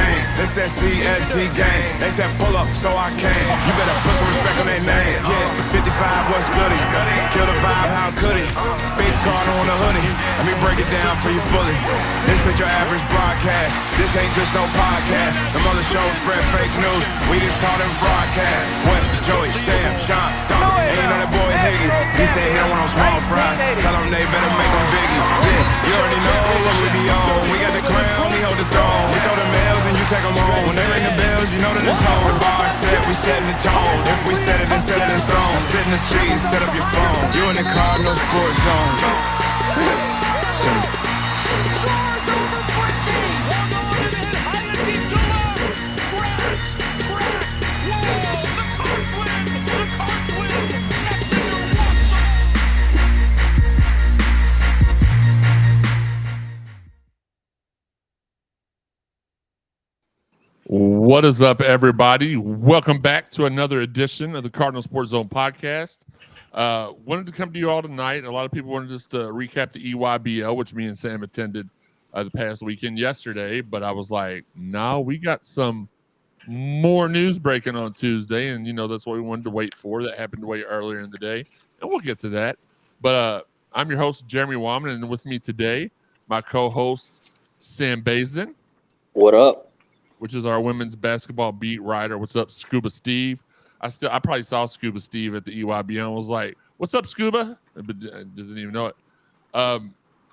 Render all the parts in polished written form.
gang. It's that CSZ gang. They said pull up, so I came. You better put some respect on their name. Yeah, 55, what's goody? Kill the vibe, how could it? Big Cardinal on the hoodie. Let me break it down for you fully. This ain't your average broadcast. This ain't just no podcast. The mother shows spread fake news. We just call them broadcast. West, Joey, Sam, Sean, Dawson. Ain't on that boy Higgy. He said he don't want no small fries. Tell them they better make them biggie. Yeah, you already know what we be on. We got the crown, we hold the throne. We throw the mails and you take them home. When they ring the bells, you know that it's home. The bar set, we setting the tone. If we set it, then set it in stone. Sit in the seat, set up your phone. You in the Cardinal sports zone. What is up, everybody? Welcome back to another edition of the Cardinal Sports Zone podcast. Wanted to come to you all tonight. A lot of people wanted us to recap the EYBL, which me and Sam attended the past weekend yesterday. But I was like, no, we got some more news breaking on Tuesday. And, you know, that's what we wanted to wait for. That happened way earlier in the day. And we'll get to that. But I'm your host, Jeremy Wallman. And with me today, my co-host, Sam Bazin. What up? Which is our women's basketball beat writer. What's up, Scuba Steve? I probably saw Scuba Steve at the EYBL and was like, what's up, Scuba? But didn't even know it.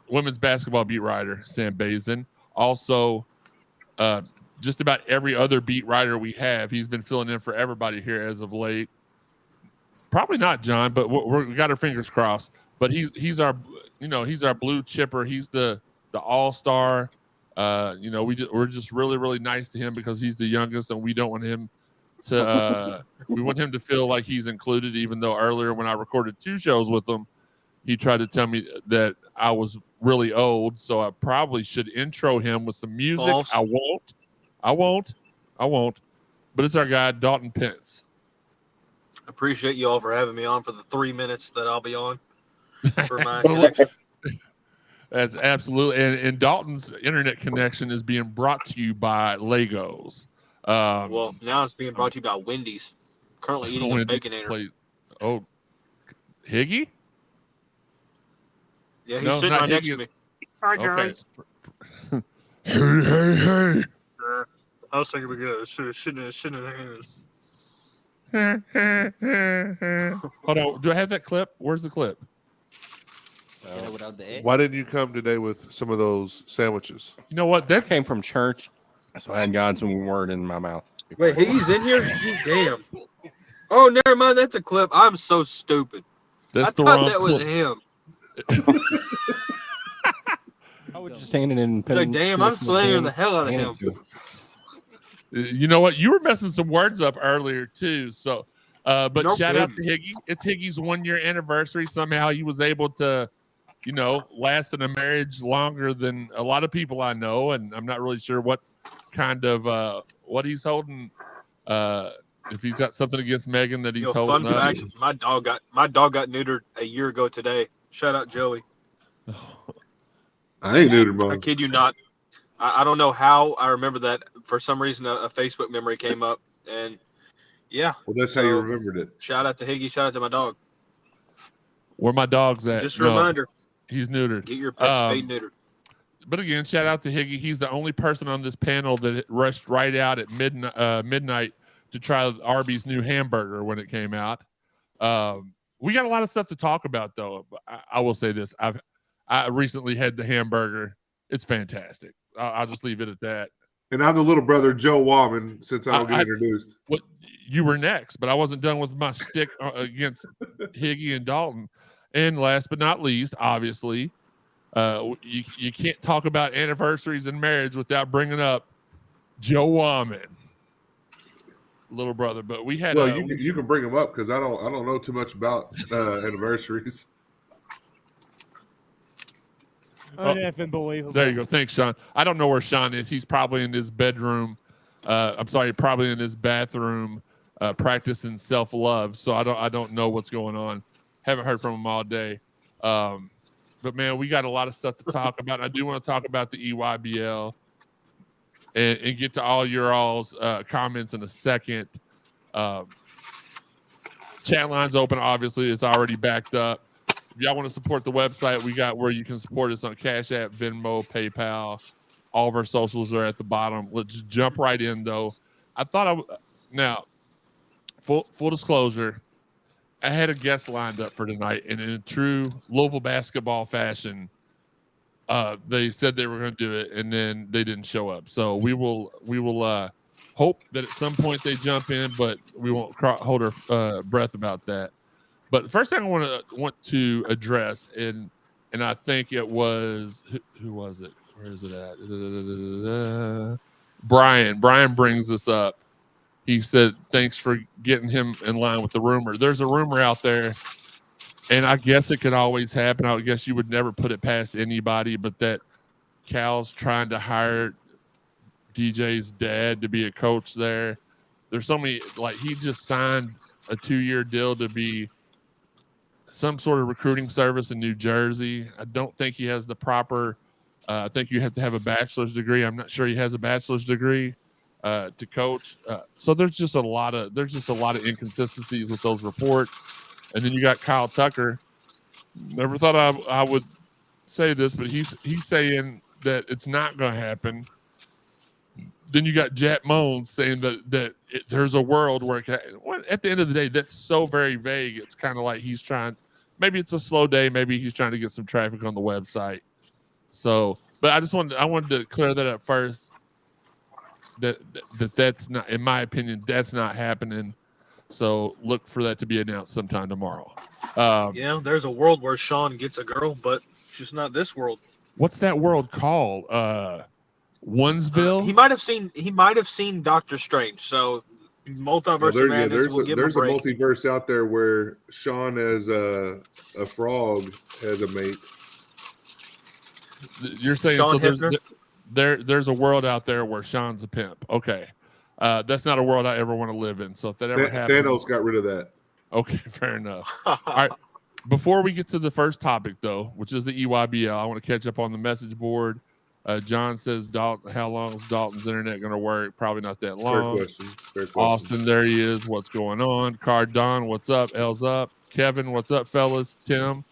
Women's basketball beat writer, Sam Bazin. Also, just about every other beat writer we have. He's been filling in for everybody here as of late. Probably not John, but we got our fingers crossed. But he's our blue chipper. He's the all-star. We're just really, really nice to him because he's the youngest, and we don't want him to. We want him to feel like he's included. Even though earlier when I recorded 2 shows with him, he tried to tell me that I was really old, so I probably should intro him with some music. False. I won't. But it's our guy Dalton Pence. Appreciate you all for having me on for the 3 minutes that I'll be on for my connection. That's absolutely, and Dalton's internet connection is being brought to you by Legos. Well, now it's being brought to you by Wendy's. Currently eating a Baconator. Oh, Higgy? Yeah, he's sitting right next to me. Hi, guys. Okay. Hey. I was thinking we could shouldn't have. Hold on. Do I have that clip? Where's the clip? Why didn't you come today with some of those sandwiches? You know what? That came from church, so I had gotten some word in my mouth. Wait, he's in here? Damn. Oh, never mind. That's a clip. I'm so stupid. That's I the thought wrong that was clip. him. I was just standing in. It's like, damn, I'm slandering the hell out of him. You know what? You were messing some words up earlier too. So, but No shout out to kidding. Higgy. It's Higgy's 1-year anniversary. Somehow he was able to, last in a marriage longer than a lot of people I know, and I'm not really sure what kind of what he's holding. If he's got something against Megan that he's holding. Fun fact: my dog got neutered a year ago today. Shout out Joey. I ain't neutered, bro. I kid you not. I don't know how I remember that. For some reason, a Facebook memory came up, and yeah. Well, that's how you remembered it. Shout out to Higgy. Shout out to my dog. Where my dog's at? Just a reminder. He's neutered. Get your pet spayed neutered. But again, shout out to Higgy. He's the only person on this panel that rushed right out at midnight to try Arby's new hamburger when it came out. We got a lot of stuff to talk about, though. I will say this: I recently had the hamburger. It's fantastic. I'll just leave it at that. And I'm the little brother, Joe Wallman, since I don't get introduced. What you were next, but I wasn't done with my stick against Higgy and Dalton. And last but not least, obviously, you can't talk about anniversaries and marriage without bringing up Joe Wallman, little brother. But we had. Well, you can bring him up because I don't know too much about anniversaries. Unbelievable. There you go. Thanks, Sean. I don't know where Sean is. He's probably in his bedroom. Probably in his bathroom, practicing self-love. So I don't know what's going on. Haven't heard from him all day. But man, we got a lot of stuff to talk about. I do want to talk about the EYBL. and get to all your all's comments in a second. Chat line's open. Obviously, it's already backed up. If y'all want to support the website, we got where you can support us on Cash App, Venmo, PayPal. All of our socials are at the bottom. Let's just jump right in, though. I thought now, full disclosure, I had a guest lined up for tonight, and in true Louisville basketball fashion, they said they were going to do it, and then they didn't show up. So we will hope that at some point they jump in, but we won't hold our breath about that. But the first thing I want to address, and I think it was who was it? Where is it at? Brian. Brian brings this up. He said, "Thanks for getting him in line with the rumor." There's a rumor out there, and I guess it could always happen. I guess you would never put it past anybody, but that Cal's trying to hire DJ's dad to be a coach there. There's so many, like, he just signed a 2-year deal to be some sort of recruiting service in New Jersey. I don't think he has the proper, I think you have to have a bachelor's degree. I'm not sure he has a bachelor's degree to coach. So there's just a lot of inconsistencies with those reports. And then you got Kyle Tucker. Never thought I would say this, but he's saying that it's not going to happen. Then you got Jack Moans saying that there's a world where at the end of the day, that's so very vague. It's kind of like he's trying. Maybe it's a slow day. Maybe he's trying to get some traffic on the website. So, but I wanted to clear that up first. That's not, in my opinion, that's not happening. So look for that to be announced sometime tomorrow. Yeah, there's a world where Sean gets a girl, but it's just not this world. What's that world called? Onesville. He might have seen Doctor Strange. So multiverse of madness will give him a break. There's a multiverse out there where Sean as a frog has a mate. You're saying Sean so there's a world out there where Sean's a pimp. Okay. That's not a world I ever want to live in. So if that ever happens, Thanos got rid of that. Okay, fair enough. All right. Before we get to the first topic, though, which is the EYBL, I want to catch up on the message board. John says, "Dalton, how long is Dalton's internet going to work? Probably not that long." Fair question. Austin, there he is. What's going on? Cardinal, what's up? L's up. Kevin, what's up, fellas? Tim,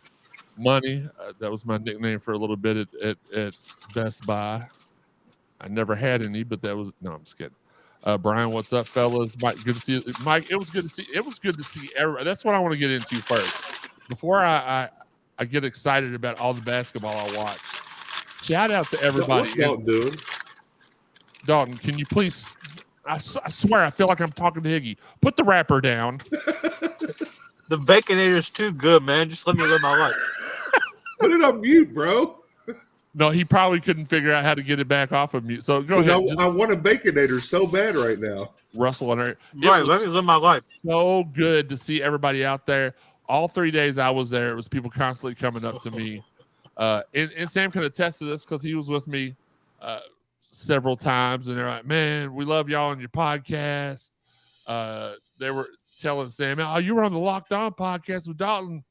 Money. That was my nickname for a little bit at Best Buy. I never had any, but that was no. I'm just kidding. Brian, what's up, fellas? Mike, good to see you. Mike, it was good to see everybody. That's what I want to get into first. Before I get excited about all the basketball I watch. Shout out to everybody. What's Dalton doing? Dalton, can you please? I swear, I feel like I'm talking to Higgy. Put the wrapper down. The Baconator's too good, man. Just let me live my life. Put it on mute, bro. No, he probably couldn't figure out how to get it back off of mute. So go ahead. I want a Baconator so bad right now. Russell on her. Right, let me live my life. So good to see everybody out there. All 3 days I was there, it was people constantly coming up to me. And Sam can attest to this because he was with me several times, and they're like, "Man, we love y'all on your podcast." They were telling Sam, "Oh, you were on the Locked On podcast with Dalton."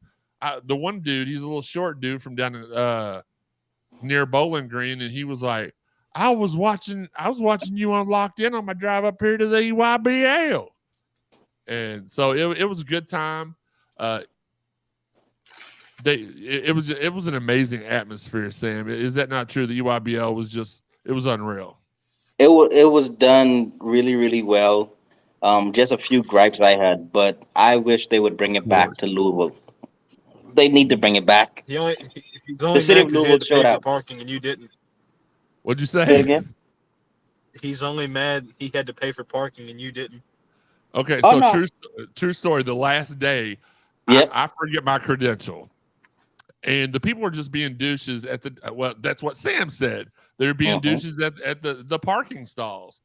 The one dude, he's a little short dude from down in, near Bowling Green, and he was like, I was watching you on Locked In on my drive up here to the EYBL." And so it was a good time. It was an amazing atmosphere, Sam. Is that not true? The EYBL was unreal. It was done really, really well. Just a few gripes I had, but I wish they would bring it back to Louisville. They need to bring it back. He's only The city of Louisville showed out. Parking and you didn't. What'd you say? Say it again? He's only mad he had to pay for parking and you didn't. Okay, Oh, so no. true story. The last day, Yep. I forget my credential, and the people were just being douches at the. Well, that's what Sam said. They were being douches at the parking stalls.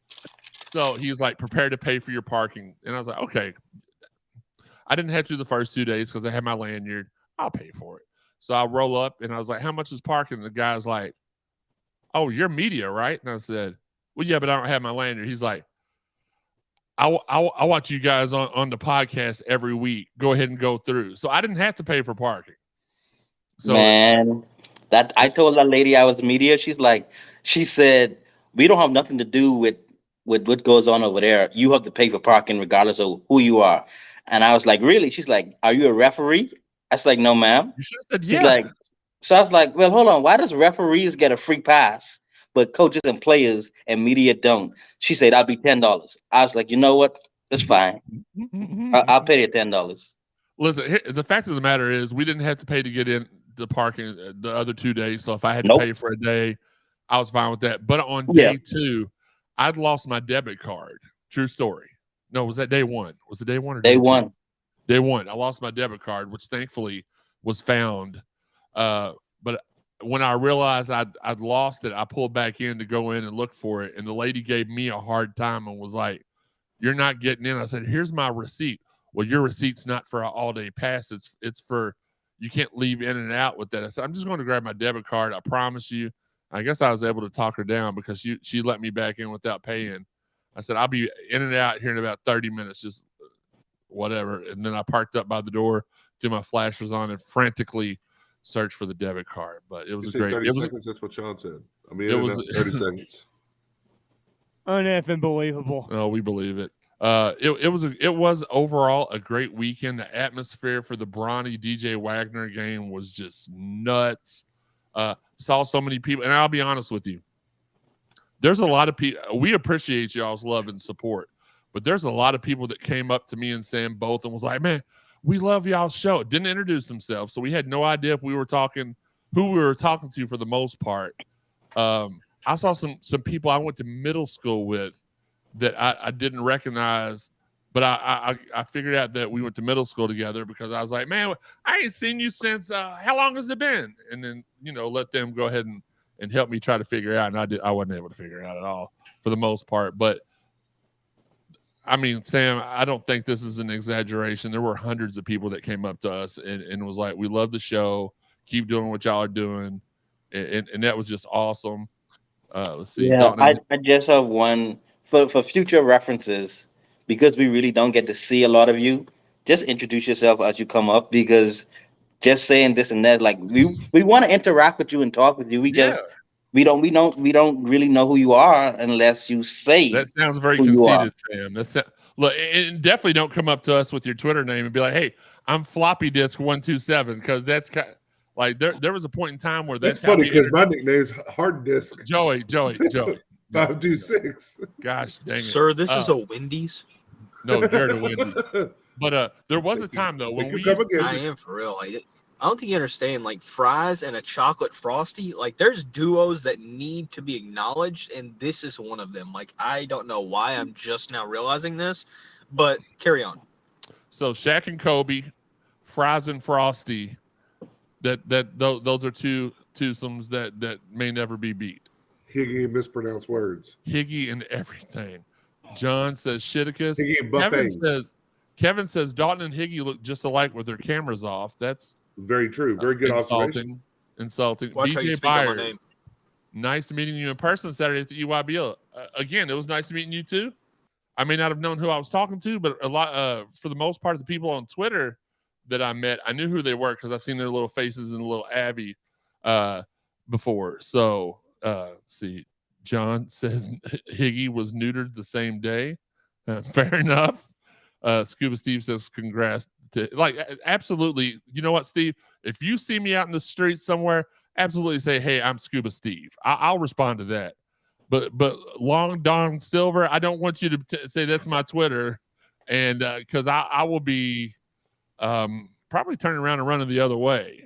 So he was like, "Prepare to pay for your parking," and I was like, "Okay." I didn't have to the first 2 days because I had my lanyard. I'll pay for it. So I roll up and I was like, "How much is parking?" The guy's like, "Oh, you're media, right?" And I said, "Well, yeah, but I don't have my lanyard." He's like, I watch you guys on the podcast every week. Go ahead and go through. So I didn't have to pay for parking. So Man, that I told that lady I was media. She said, we don't have nothing to do with what goes on over there. You have to pay for parking regardless of who you are. And I was like, really? She's like, are you a referee? I was like, no, ma'am. You should have said She's yeah. like, so I was like, well, hold on. Why does referees get a free pass, but coaches and players and media don't? She said, I'll be $10. I was like, you know what? That's fine. I'll pay you $10. Listen, the fact of the matter is, we didn't have to pay to get in the parking the other 2 days. So if I had to pay for a day, I was fine with that. But on day 2, I'd lost my debit card. True story. No, was that day 1? Was it day 1 or day 1? 2? Day 1. I lost my debit card, which thankfully was found. But when I realized I'd lost it, I pulled back in to go in and look for it. And the lady gave me a hard time and was like, you're not getting in. I said, here's my receipt. Well, your receipt's not for an all-day pass. It's for, you can't leave in and out with that. I said, I'm just going to grab my debit card. I promise you. I guess I was able to talk her down because she let me back in without paying. I said, I'll be in and out here in about 30 minutes, just whatever. And then I parked up by the door, threw my flashers on, and frantically searched for the debit card. But it was great. 30 seconds, that's what Sean said. I mean, it was 30 seconds. Uneffing believable. Oh, we believe it. It was overall a great weekend. The atmosphere for the Bronny DJ Wagner game was just nuts. Saw so many people, and I'll be honest with you. There's a lot of people. We appreciate y'all's love and support, but there's a lot of people that came up to me and Sam both and was like, "Man, we love y'all's show." Didn't introduce themselves, so we had no idea if we were talking who we were talking to for the most part. I saw some people I went to middle school with that I didn't recognize, but I figured out that we went to middle school together because I was like, man, I ain't seen you since how long has it been? And then let them go ahead and help me try to figure it out, and I wasn't able to figure it out at all for the most part. But I mean, Sam, I don't think this is an exaggeration. There were hundreds of people that came up to us and was like, we love the show, keep doing what y'all are doing, and that was just awesome. Let's see. Yeah, I just have one for future references, because we really don't get to see a lot of you. Just introduce yourself as you come up, because just saying this and that, like we want to interact with you and talk with you. We don't really know who you are unless you say. That sounds very conceited, Sam. Look, and definitely don't come up to us with your Twitter name and be like, "Hey, I'm Floppy Disk 127," because that's kind of, like there was a point in time where that's funny because my nickname's Hard Disk. Joey. 526. Gosh dang it, sir! This is a Wendy's. No, they're the Wendy's. But there was a time though when I am for real. Like, I don't think you understand. Like fries and a chocolate frosty. Like there's duos that need to be acknowledged, and this is one of them. Like I don't know why I'm just now realizing this, but carry on. So Shaq and Kobe, fries and frosty. Those are two twosomes that may never be beat. Higgy and mispronounced words. Higgy and everything. John says Shiticus. Higgy and buffets. Kevin says Dalton and Higgy look just alike with their cameras off. That's very true. Very good observation. Insulting. Watch DJ Byers. Nice meeting you in person Saturday at the EYBL. Again, it was nice meeting you too. I may not have known who I was talking to, but a lot for the most part of the people on Twitter that I met, I knew who they were because I've seen their little faces in the little Abby before. So see, John says Higgy was neutered the same day. Fair enough. Scuba Steve says congrats. Absolutely. You know what, Steve? If you see me out in the street somewhere, absolutely say, hey, I'm Scuba Steve. I'll respond to that. But Long Don Silver, I don't want you to say that's my Twitter, and because I will be probably turning around and running the other way.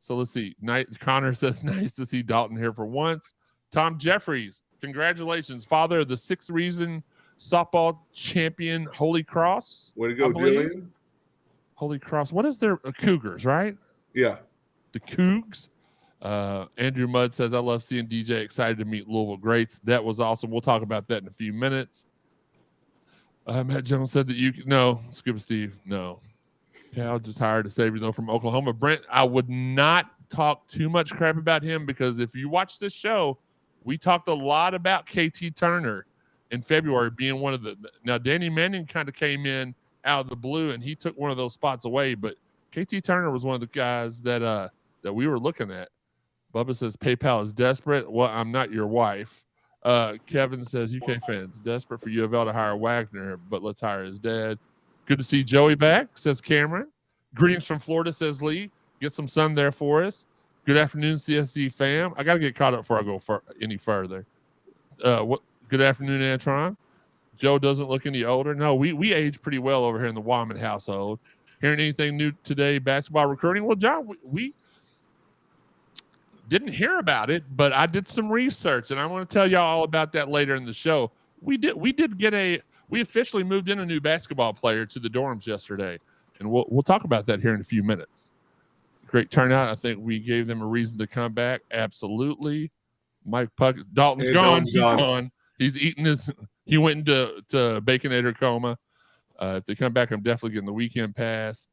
So let's see. Connor says, nice to see Dalton here for once. Tom Jeffries, congratulations, father of the 6th Reason softball champion, Holy Cross. Way to go, Jillian. Holy Cross. What is their Cougars, right? Yeah. The Cougs. Andrew Mudd says, I love seeing DJ, excited to meet Louisville greats. That was awesome. We'll talk about that in a few minutes. Matt Jones said that no, Scuba Steve, no. Cal just hired a savior though from Oklahoma. Brent, I would not talk too much crap about him because if you watch this show, we talked a lot about KT Turner in February being one of the. Now Danny Manning kind of came in out of the blue and he took one of those spots away, but KT Turner was one of the guys that we were looking at. Bubba says PayPal is desperate. Well, I'm not your wife. Kevin says, UK fans desperate for U of L to hire Wagner, but let's hire his dad. Good to see Joey back, says Cameron. Greetings from Florida, says Lee. Get some sun there for us. Good afternoon, CSZ fam. I got to get caught up before I go any further. Good afternoon, Antron. Joe doesn't look any older. No, we age pretty well over here in the Wyman household. Hearing anything new today, basketball recruiting? Well, John, we didn't hear about it, but I did some research, and I want to tell y'all all about that later in the show. We officially moved in a new basketball player to the dorms yesterday, and we'll talk about that here in a few minutes. Great turnout. I think we gave them a reason to come back. Absolutely. Mike Puck, Dalton's gone. He's gone. He's eating his. He went into Baconator coma. If they come back, I'm definitely getting the weekend pass.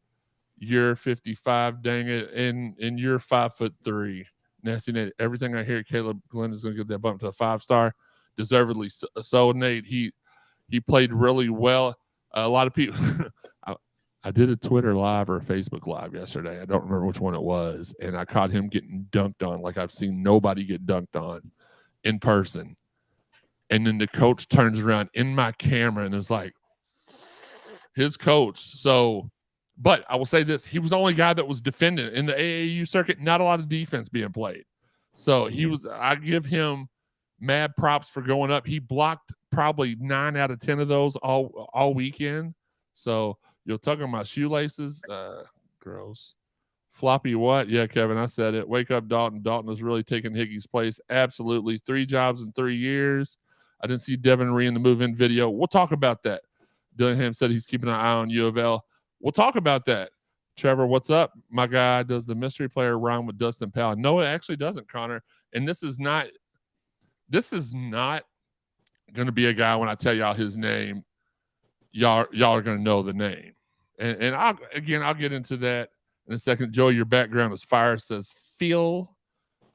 You're 55, dang it, and you're 5'3". Nasty Nate. Everything I hear, Caleb Glenn is going to get that bump to a 5-star. Deservedly so. Nate, he played really well. A lot of people. I did a Twitter live or a Facebook live yesterday. I don't remember which one it was, and I caught him getting dunked on like I've seen nobody get dunked on in person. And then the coach turns around in my camera and is like, his coach. So, but I will say this. He was the only guy that was defending in the AAU circuit. Not a lot of defense being played. So I give him mad props for going up. He blocked probably 9 out of 10 of those all weekend. So you'll tug on my shoelaces. Gross. Floppy what? Yeah, Kevin, I said it. Wake up, Dalton. Dalton is really taking Higgy's place. Absolutely. 3 jobs in 3 years. I didn't see Devin Ree in the move-in video. We'll talk about that. Dillingham said he's keeping an eye on U of L. We'll talk about that. Trevor, what's up? My guy, does the mystery player rhyme with Dustin Powell? No, it actually doesn't, Connor. And this is not going to be a guy when I tell y'all his name, y'all are going to know the name. And I'll get into that in a second. Joe, your background is fire, says Phil.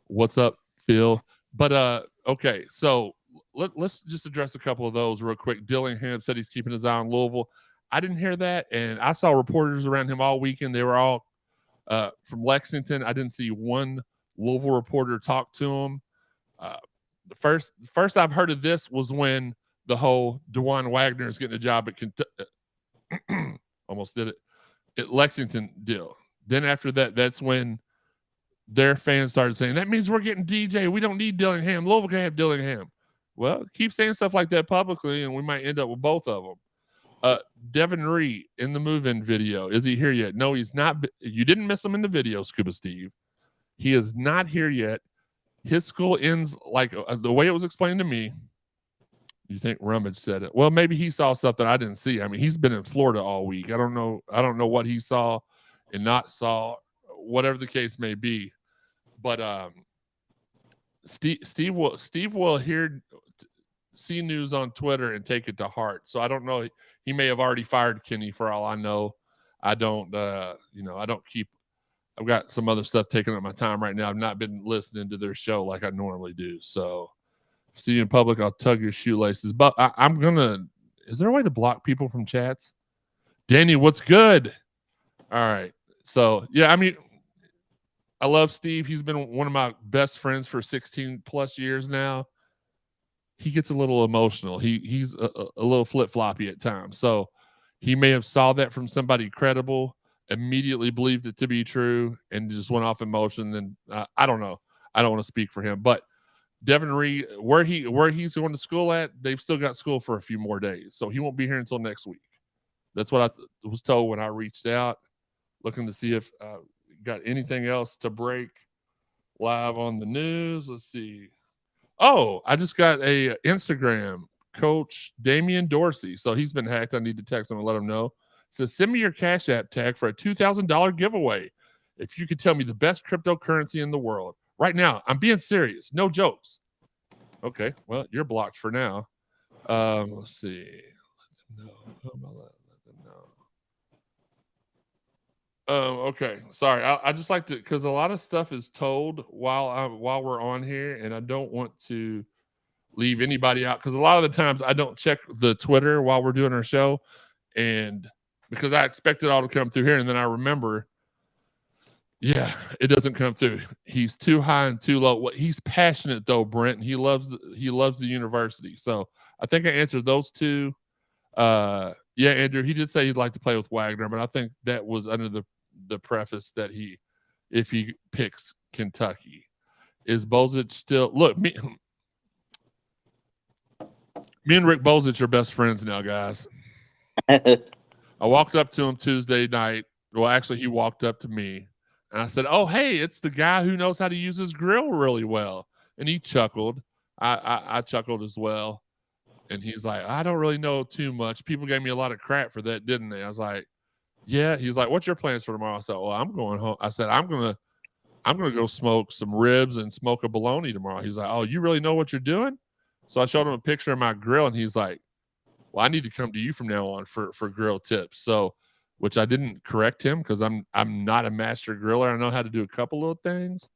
What's up, Phil? But okay, so let's just address a couple of those real quick. Dillingham said he's keeping his eye on Louisville. I didn't hear that, and I saw reporters around him all weekend. They were all from Lexington. I didn't see one Louisville reporter talk to him. The first I've heard of this was when the whole DeJuan Wagner is getting a job at almost did it at Lexington deal. Then after that, that's when their fans started saying, that means we're getting DJ. We don't need Dillingham. Louisville can have Dillingham. Well, keep saying stuff like that publicly, and we might end up with both of them. Devin Ree in the move-in video. Is he here yet? No, he's not. You didn't miss him in the video, Scuba Steve. He is not here yet. His school ends like the way it was explained to me. You think Rummage said it? Well, maybe he saw something I didn't see. I mean, he's been in Florida all week. I don't know what he saw and not saw, whatever the case may be. But Steve will see news on Twitter and take it to heart. So I don't know. He may have already fired Kenny for all I know. I don't. I don't keep. I've got some other stuff taking up my time right now. I've not been listening to their show like I normally do. So. See you in public, I'll tug your shoelaces. But I'm gonna. Is there a way to block people from chats? Danny, what's good? All right. So yeah, I mean, I love Steve. He's been one of my best friends for 16 plus years now. He gets a little emotional. He's a little flip floppy at times. So he may have saw that from somebody credible, immediately believed it to be true, and just went off emotion. And I don't know. I don't want to speak for him, but. Devin Ree, where he's going to school at, they've still got school for a few more days, so he won't be here until next week. That's what I was told when I reached out, looking to see if got anything else to break live on the news. Let's see. Oh, I just got a Instagram coach Damian Dorsey, so he's been hacked. I need to text him and let him know. It says send me your Cash App tag for a $2,000 giveaway if you could tell me the best cryptocurrency in the world. Right now, I'm being serious. No jokes. Okay, well, you're blocked for now. Let's see. Let them know. Okay. Sorry. I just like to, because a lot of stuff is told while we're on here, and I don't want to leave anybody out, because a lot of the times I don't check the Twitter while we're doing our show, and because I expect it all to come through here, and then I remember Yeah, it doesn't come through. He's too high and too low. He's passionate though, Brent. And he loves the university. So I think I answered those two. Yeah, Andrew, he did say he'd like to play with Wagner, but I think that was under the preface that if he picks Kentucky. Is Bozich still me and Rick Bozich are best friends now, guys. I walked up to him Tuesday night. Well, actually, he walked up to me. And I said, "Oh, hey, it's the guy who knows how to use his grill really well." And he chuckled. I chuckled as well. And he's like, "I don't really know too much. People gave me a lot of crap for that, didn't they?" I was like, "Yeah." He's like, "What's your plans for tomorrow?" I said, "Well, I'm going home." I said, I'm gonna go smoke some ribs and smoke a bologna tomorrow." He's like, "Oh, you really know what you're doing?" So I showed him a picture of my grill, and he's like, "Well, I need to come to you from now on for grill tips." So, which I didn't correct him because I'm not a master griller. I know how to do a couple little things,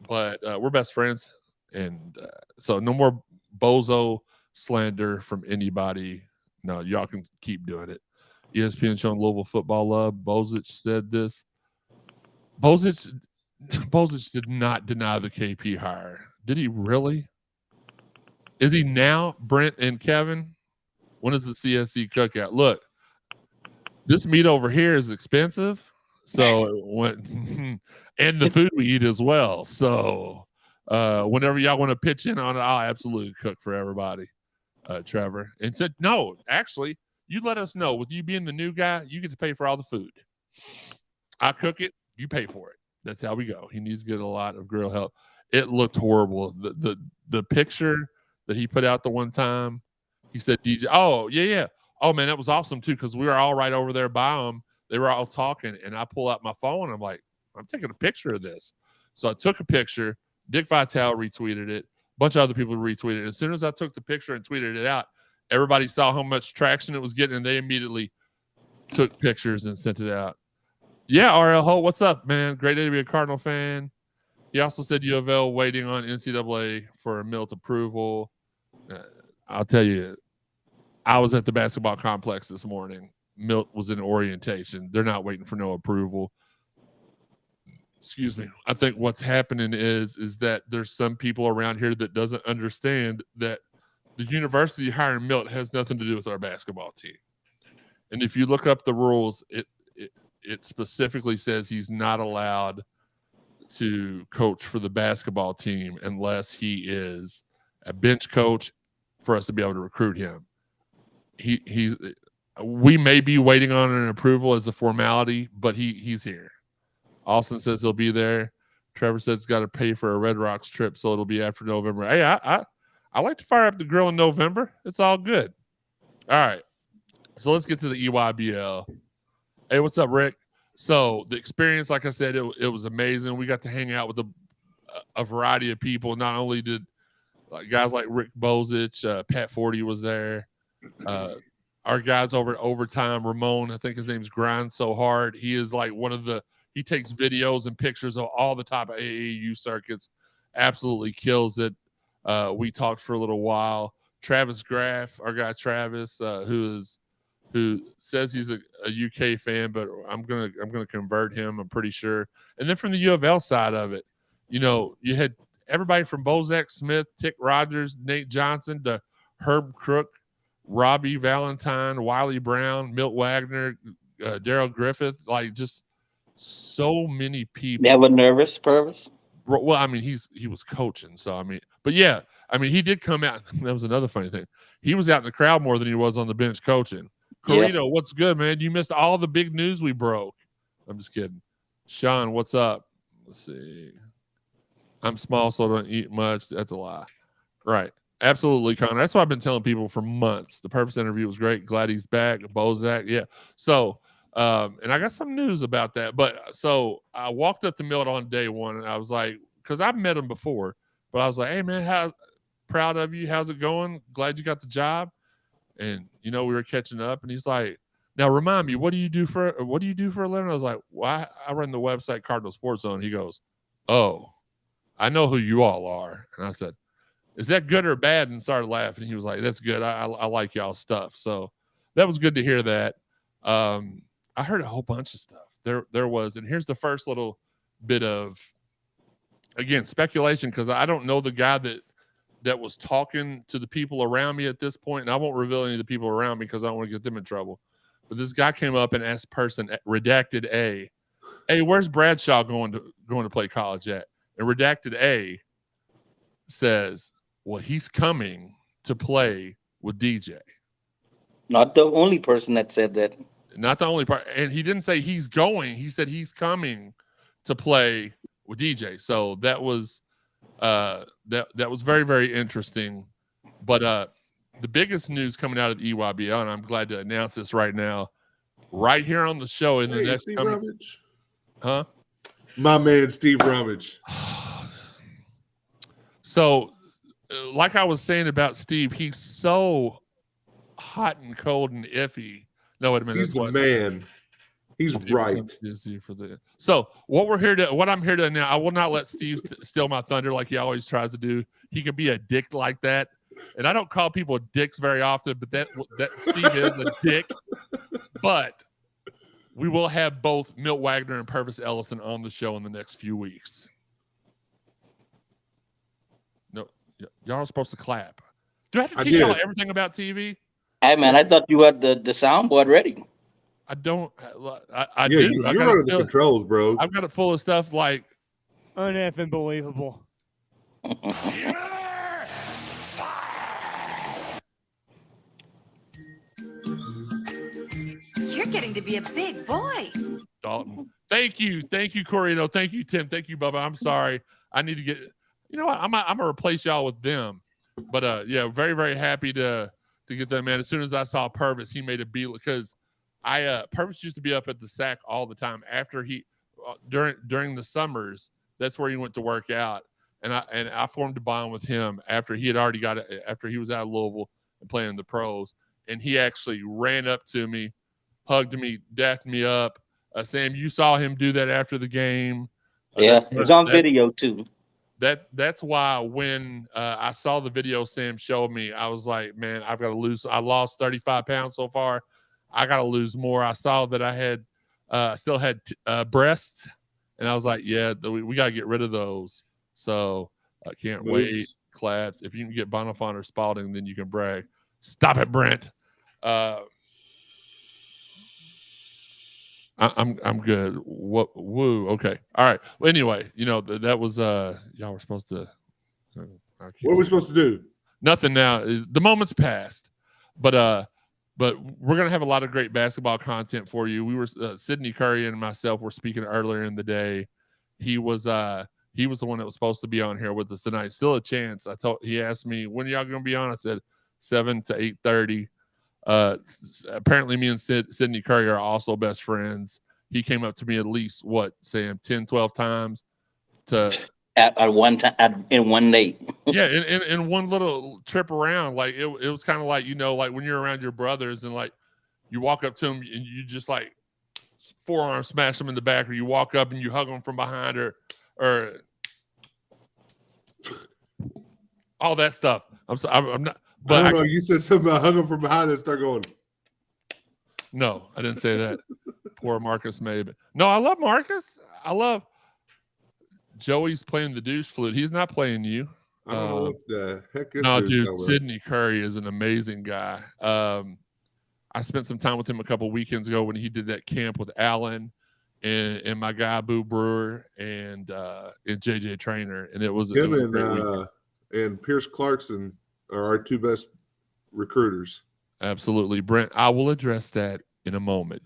but we're best friends, and so no more bozo slander from anybody. No, y'all can keep doing it. ESPN showing Louisville football love. Bozich said this. Bozich did not deny the KP hire. Did he really? Is he now, Brent and Kevin? When is the CSZ cookout? Look, this meat over here is expensive, so and the food we eat as well. So whenever y'all want to pitch in on it, I'll absolutely cook for everybody. Trevor and said, "No, actually, you let us know. With you being the new guy, you get to pay for all the food. I cook it, you pay for it. That's how we go." He needs to get a lot of grill help. It looked horrible. The picture that he put out the one time, he said, "DJ, oh yeah. Oh man, that was awesome too, because we were all right over there by them. They were all talking, and I pull out my phone. And I'm like, I'm taking a picture of this." So I took a picture. Dick Vitale retweeted it. A bunch of other people retweeted it. As soon as I took the picture and tweeted it out, everybody saw how much traction it was getting, and they immediately took pictures and sent it out. Yeah, RL Ho, what's up, man? Great day to be a Cardinal fan. He also said U of L waiting on NCAA for a Milt approval. I'll tell you, I was at the basketball complex this morning. Milt was in orientation. They're not waiting for no approval. Excuse me. I think what's happening is that there's some people around here that doesn't understand that the university hiring Milt has nothing to do with our basketball team. And if you look up the rules, it specifically says he's not allowed to coach for the basketball team unless he is a bench coach for us to be able to recruit him. We may be waiting on an approval as a formality, but he's here. Austin says he'll be there. Trevor says he's got to pay for a Red Rocks trip, so it'll be after November. Hey, I like to fire up the grill in November. It's all good. All right. So let's get to the EYBL. Hey, what's up, Rick? So the experience, like I said, it was amazing. We got to hang out with a variety of people. Not only did guys like Rick Bozich, Pat Forty was there. Our guys over at Overtime, Ramon, I think his name's Grind So Hard. He is like he takes videos and pictures of all the top AAU circuits. Absolutely kills it. We talked for a little while. Travis Graff, our guy Travis, who says he's a UK fan, but I'm gonna convert him. I'm pretty sure. And then from the U of L side of it, you had everybody from Bozak Smith, Tick Rogers, Nate Johnson, to Herb Crook, Robbie Valentine, Wiley Brown, Milt Wagner, Daryl Griffith, like just so many people. Never nervous, Pervis? Well, I mean, he was coaching, so I mean, but yeah, I mean, he did come out. That was another funny thing. He was out in the crowd more than he was on the bench coaching. Carlito, what's good, man? You missed all the big news we broke. I'm just kidding. Sean, what's up? Let's see. I'm small, so I don't eat much. That's a lie. Right. Absolutely, Connor. That's what I've been telling people for months. The Purpose interview was great. Glad he's back. Bozak, yeah. So, and I got some news about that. But so I walked up to Milt on day one, and I was like, because I've met him before, but I was like, hey, man, proud of you. How's it going? Glad you got the job. And, we were catching up, and he's like, now remind me, what do you do for a living? I was like, well, I run the website Cardinal Sports Zone. He goes, oh, I know who you all are. And I said, is that good or bad? And started laughing. He was like, that's good. I like y'all stuff. So that was good to hear that. I heard a whole bunch of stuff. There was, and here's the first little bit of, again, speculation, because I don't know the guy that was talking to the people around me at this point, and I won't reveal any of the people around me because I don't want to get them in trouble. But this guy came up and asked person redacted A, "Hey, where's Bradshaw going to play college at?" And redacted A says, "Well, he's coming to play with DJ." Not the only person that said that. Not the only part, and he didn't say he's going. He said he's coming to play with DJ. So that was that was very, very interesting. But the biggest news coming out of the EYBL, and I'm glad to announce this right now, right here on the show in the next Steve coming, Rummage. huh? My man, Steve Rummage. So, like I was saying about Steve, he's so hot and cold and iffy. No, wait a minute. He's the man. He's right. So what I'm here to now, I will not let Steve steal my thunder like he always tries to do. He can be a dick like that. And I don't call people dicks very often, but that Steve is a dick. But we will have both Milt Wagner and Pervis Ellison on the show in the next few weeks. No, y'all are supposed to clap. Do I have to teach y'all everything about TV? Hey, man, I thought you had the soundboard ready. I don't. I do. You're running the controls, bro. I've got it full of stuff like uneffing believable. You're getting to be a big boy. Dalton. Thank you, Corino. Thank you, Tim. Thank you, Bubba. I'm sorry. I need to get. You know what? I'm gonna replace y'all with them. But yeah, very, very happy to get that, man. As soon as I saw Pervis, he made a beat because Pervis used to be up at the SAC all the time after he during the summers. That's where he went to work out, and I formed a bond with him after he had already got it, after he was out of Louisville and playing the pros, and he actually ran up to me, hugged me, dapped me up. Sam, you saw him do that after the game. Yeah, it's on video too. That's why when I saw the video Sam showed me, I was like, man, I've got to lose. I lost 35 pounds so far. I got to lose more. I saw that I had still had breasts, and I was like, yeah, we got to get rid of those. So I can't wait. Claps. If you can get Bonifant or Spalding, then you can brag. Stop it, Brent. I'm good. Woo. Okay. All right. Well, anyway, that was y'all were supposed to. What are we supposed to do? Nothing now. The moment's passed, but we're gonna have a lot of great basketball content for you. We were Sydney Curry and myself were speaking earlier in the day. He was the one that was supposed to be on here with us tonight. Still a chance. He asked me when are y'all gonna be on. I said 7 to 8:30. Apparently me and Sydney Curry are also best friends. He came up to me at least Sam, 10, 12 times at one time in one night. Yeah, in one little trip around. Like it was kind of like, like when you're around your brothers and like you walk up to them and you just like forearm smash them in the back, or you walk up and you hug them from behind, or all that stuff. I'm not. But I don't know. You said something about hugging from behind and start going. No, I didn't say that. Poor Marcus maybe. No, I love Marcus. I love Joey's playing the douche flute. He's not playing you. I don't know what the heck is no, dude. Sydney Curry is an amazing guy. I spent some time with him a couple weekends ago when he did that camp with Alan and my guy Boo Brewer and JJ Trainer, and it was him a great weekend. And Pierce Clarkson are our two best recruiters. Absolutely, Brent. I will address that in a moment.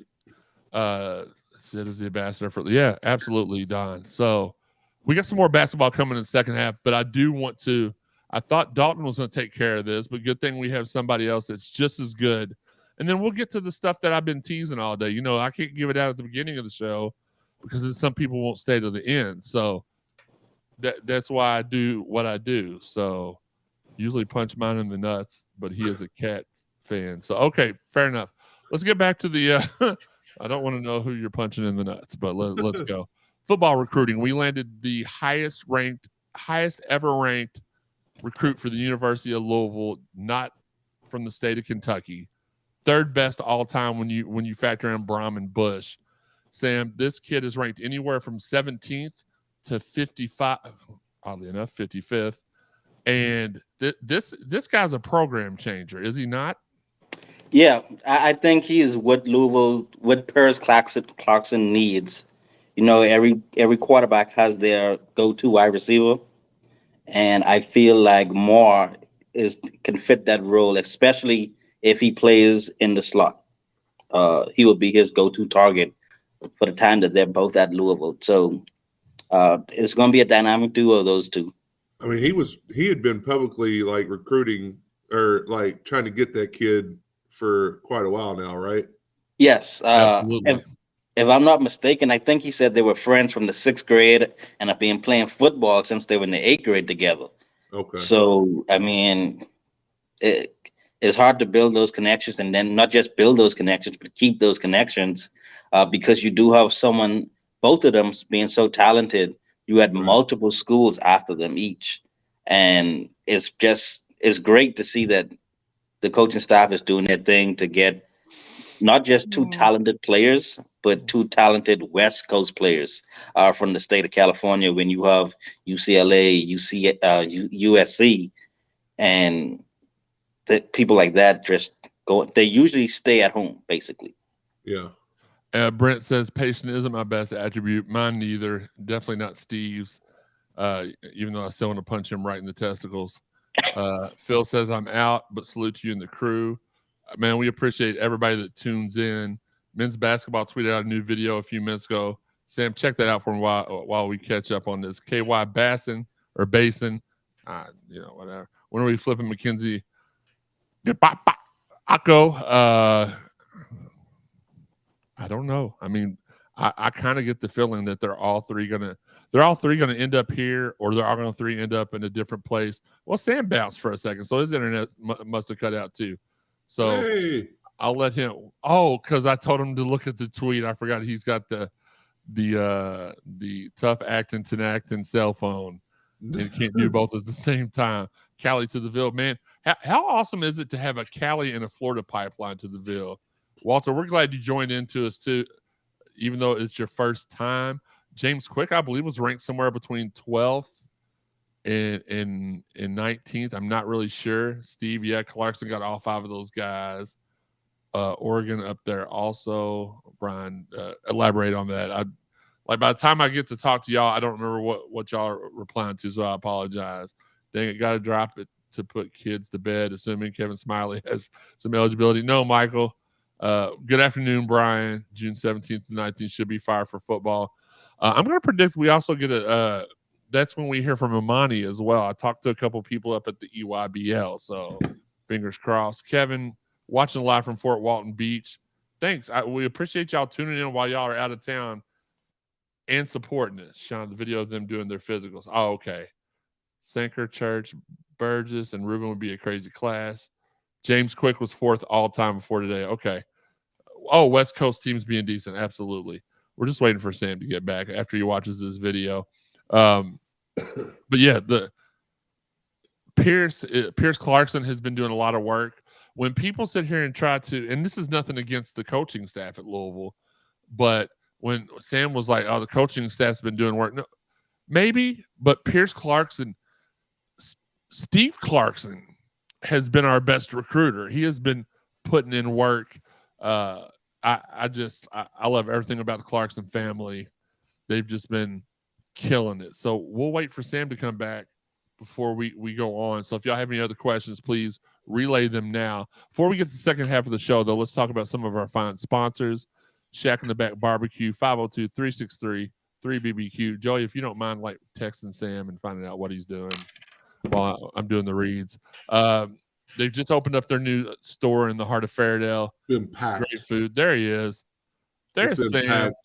Sid is the ambassador for absolutely, Don. So we got some more basketball coming in the second half, but I do want to. I thought Dalton was going to take care of this, but good thing we have somebody else that's just as good. And then we'll get to the stuff that I've been teasing all day. I can't give it out at the beginning of the show because then some people won't stay to the end. So that's why I do what I do. So usually punch mine in the nuts, but he is a cat fan. So, okay, fair enough. Let's get back to the I don't want to know who you're punching in the nuts, but let's go. Football recruiting. We landed the highest ever ranked recruit for the University of Louisville, not from the state of Kentucky. Third best all time when you factor in Brom and Bush. Sam, this kid is ranked anywhere from 17th to 55, oddly enough, 55th. And this guy's a program changer, is he not? Yeah, I think he is what Paris Clarkson needs. You know, every quarterback has their go-to wide receiver, and I feel like Moore is can fit that role, especially if he plays in the slot. He will be his go-to target for the time that they're both at Louisville. So it's going to be a dynamic duo of those two. I mean, he had been publicly like recruiting or like trying to get that kid for quite a while now, right? Yes, Absolutely. if I'm not mistaken, I think he said they were friends from the 6th grade and have been playing football since they were in the 8th grade together. Okay. So I mean, it's hard to build those connections, and then not just build those connections, but keep those connections, because you do have both of them being so talented. You had multiple schools after them each, and it's great to see that the coaching staff is doing their thing to get not just two talented players, but two talented West Coast players from the state of California. When you have UCLA, USC, and people like that just go. They usually stay at home, basically. Yeah. Brent says patient isn't my best attribute. Mine neither. Definitely not Steve's. Even though I still want to punch him right in the testicles. Phil says I'm out, but salute to you and the crew. Man, we appreciate everybody that tunes in. Men's basketball tweeted out a new video a few minutes ago. Sam, check that out for a while we catch up on this. KY Basin or Basin, whatever. When are we flipping McKenzie? Akko. I don't know. I mean, I kind of get the feeling that they're all three gonna end up here, or they're all gonna three end up in a different place. Well, Sam bounced for a second, so his internet must have cut out too. So Hey. I'll let him. Oh, because I told him to look at the tweet. I forgot he's got the tough acting cell phone and can't do both at the same time. Cali to the Ville, man. How awesome is it to have a Cali and a Florida pipeline to the Ville? Walter, we're glad you joined into us too, even though it's your first time. James Quick, I believe, was ranked somewhere between 12th and 19th. I'm not really sure. Steve, yeah, Clarkson got all 5 of those guys. Oregon up there also. Brian, elaborate on that. By the time I get to talk to y'all, I don't remember what y'all are replying to, so I apologize. Dang it, got to drop it to put kids to bed, assuming Kevin Smiley has some eligibility. No, Michael. Good afternoon, Brian. June 17th to 19th should be fire for football. I'm going to predict we also get that's when we hear from Imani as well. I talked to a couple people up at the EYBL, so fingers crossed. Kevin, watching live from Fort Walton Beach. Thanks. We appreciate y'all tuning in while y'all are out of town and supporting us. Sean, the video of them doing their physicals. Oh, okay. Sanker, Church, Burgess, and Ruben would be a crazy class. James Quick was 4th all-time before today. Okay. Oh, West Coast teams being decent. Absolutely. We're just waiting for Sam to get back after he watches this video. But yeah, the Pierce Clarkson has been doing a lot of work. When people sit here and try to, and this is nothing against the coaching staff at Louisville, but when Sam was like, oh, the coaching staff's been doing work. No, maybe, but Pierce Clarkson, Steve Clarkson has been our best recruiter. He has been putting in work. I love everything about the Clarkson family. They've just been killing it. So we'll wait for Sam to come back before we go on. So if y'all have any other questions, please relay them now. Before we get to the second half of the show, though, let's talk about some of our fine sponsors. Shack in the Back Barbecue, 502-363-3BBQ. Joey, if you don't mind, like texting Sam and finding out what he's doing while I'm doing the reads. They've just opened up their new store in the heart of Fairdale. Been packed. Great food. There he is. There's Sam. Packed.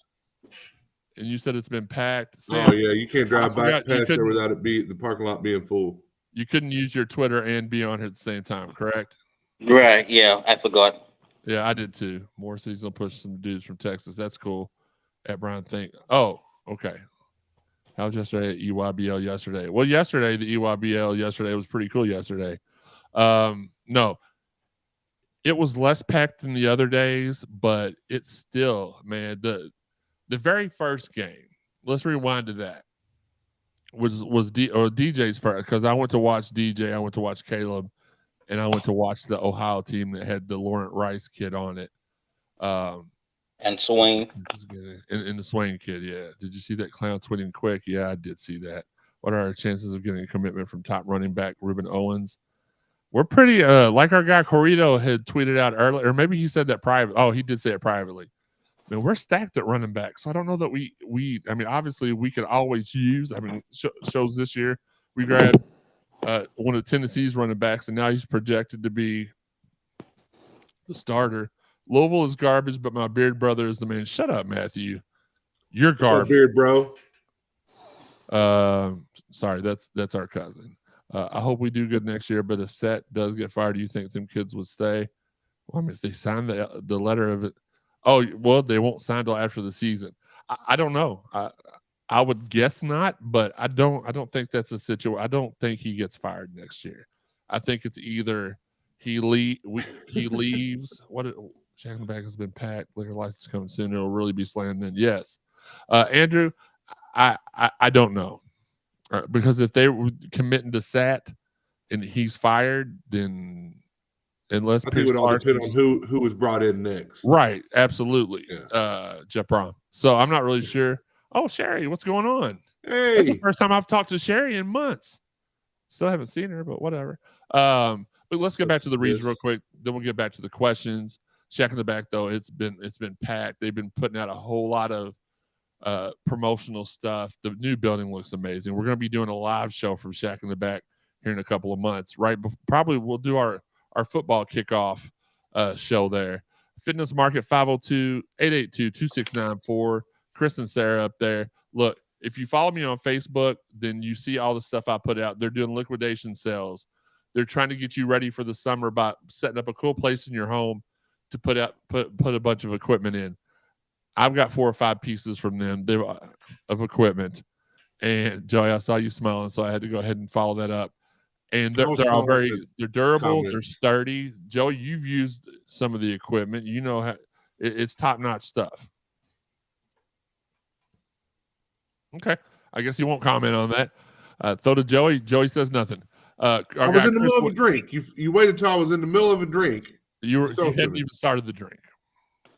And you said it's been packed. Sam, oh yeah, you can't drive back past there without the parking lot being full. You couldn't use your Twitter and be on here at the same time, correct? Right. Yeah, I forgot. Yeah, I did too. More seasonal push some dudes from Texas. That's cool. At Brian think. Oh, okay. How was yesterday at EYBL yesterday? Well, the EYBL yesterday was pretty cool yesterday. No, it was less packed than the other days, but it's still, man, The very first game, let's rewind to that, was DJ's first, because I went to watch DJ, I went to watch Caleb, and I went to watch the Ohio team that had the Laurent Rice kid on it. And Swain. And the Swain kid, yeah. Did you see that clown tweeting quick? Yeah, I did see that. What are our chances of getting a commitment from top running back Ruben Owens? We're pretty, like our guy Corito had tweeted out earlier, or maybe he said that private. Oh, he did say it privately. I mean, we're stacked at running back, so I don't know that we. I mean, obviously, we could always use. I mean, shows this year we grabbed one of Tennessee's running backs, and now he's projected to be the starter. Louisville is garbage, but my beard brother is the man. Shut up, Matthew. You're garbage, beard bro. Sorry, that's our cousin. I hope we do good next year, but if Set does get fired, do you think them kids would stay? Well, I mean, if they sign the letter of it, oh, well, they won't sign till after the season. I don't know. I would guess not, but I don't think that's a situation. I don't think he gets fired next year. I think it's either he leaves. Jack in the Bag has been packed. Liquor license coming soon. It'll really be slammed in. Yes, Andrew. I don't know, because if they were committing to Sat and he's fired, then unless I think it would all depend on who was brought in next. Right, absolutely. Yeah. Jeff Brom. So I'm not really sure. Oh, Sherry, what's going on? Hey, that's the first time I've talked to Sherry in months. Still haven't seen her, but whatever. But let's get back to the reads real quick. Then we'll get back to the questions. Shack in the Back, though, it's been packed. They've been putting out a whole lot of promotional stuff. The new building looks amazing. We're going to be doing a live show from Shack in the Back here in a couple of months. Right? Probably we'll do our football kickoff show there. Fitness Market 502-882-2694. Chris and Sarah up there. Look, if you follow me on Facebook, then you see all the stuff I put out. They're doing liquidation sales. They're trying to get you ready for the summer by setting up a cool place in your home to put a bunch of equipment in. I've got 4 or 5 pieces from them of equipment. And Joey, I saw you smiling, so I had to go ahead and follow that up. And they're all they're durable, they're sturdy. Joey, you've used some of the equipment. You know how it's top-notch stuff. Okay. I guess you won't comment on that. Throw to Joey. Joey says nothing. I was in the middle of a drink. You waited until I was in the middle of a drink. You hadn't even started the drink.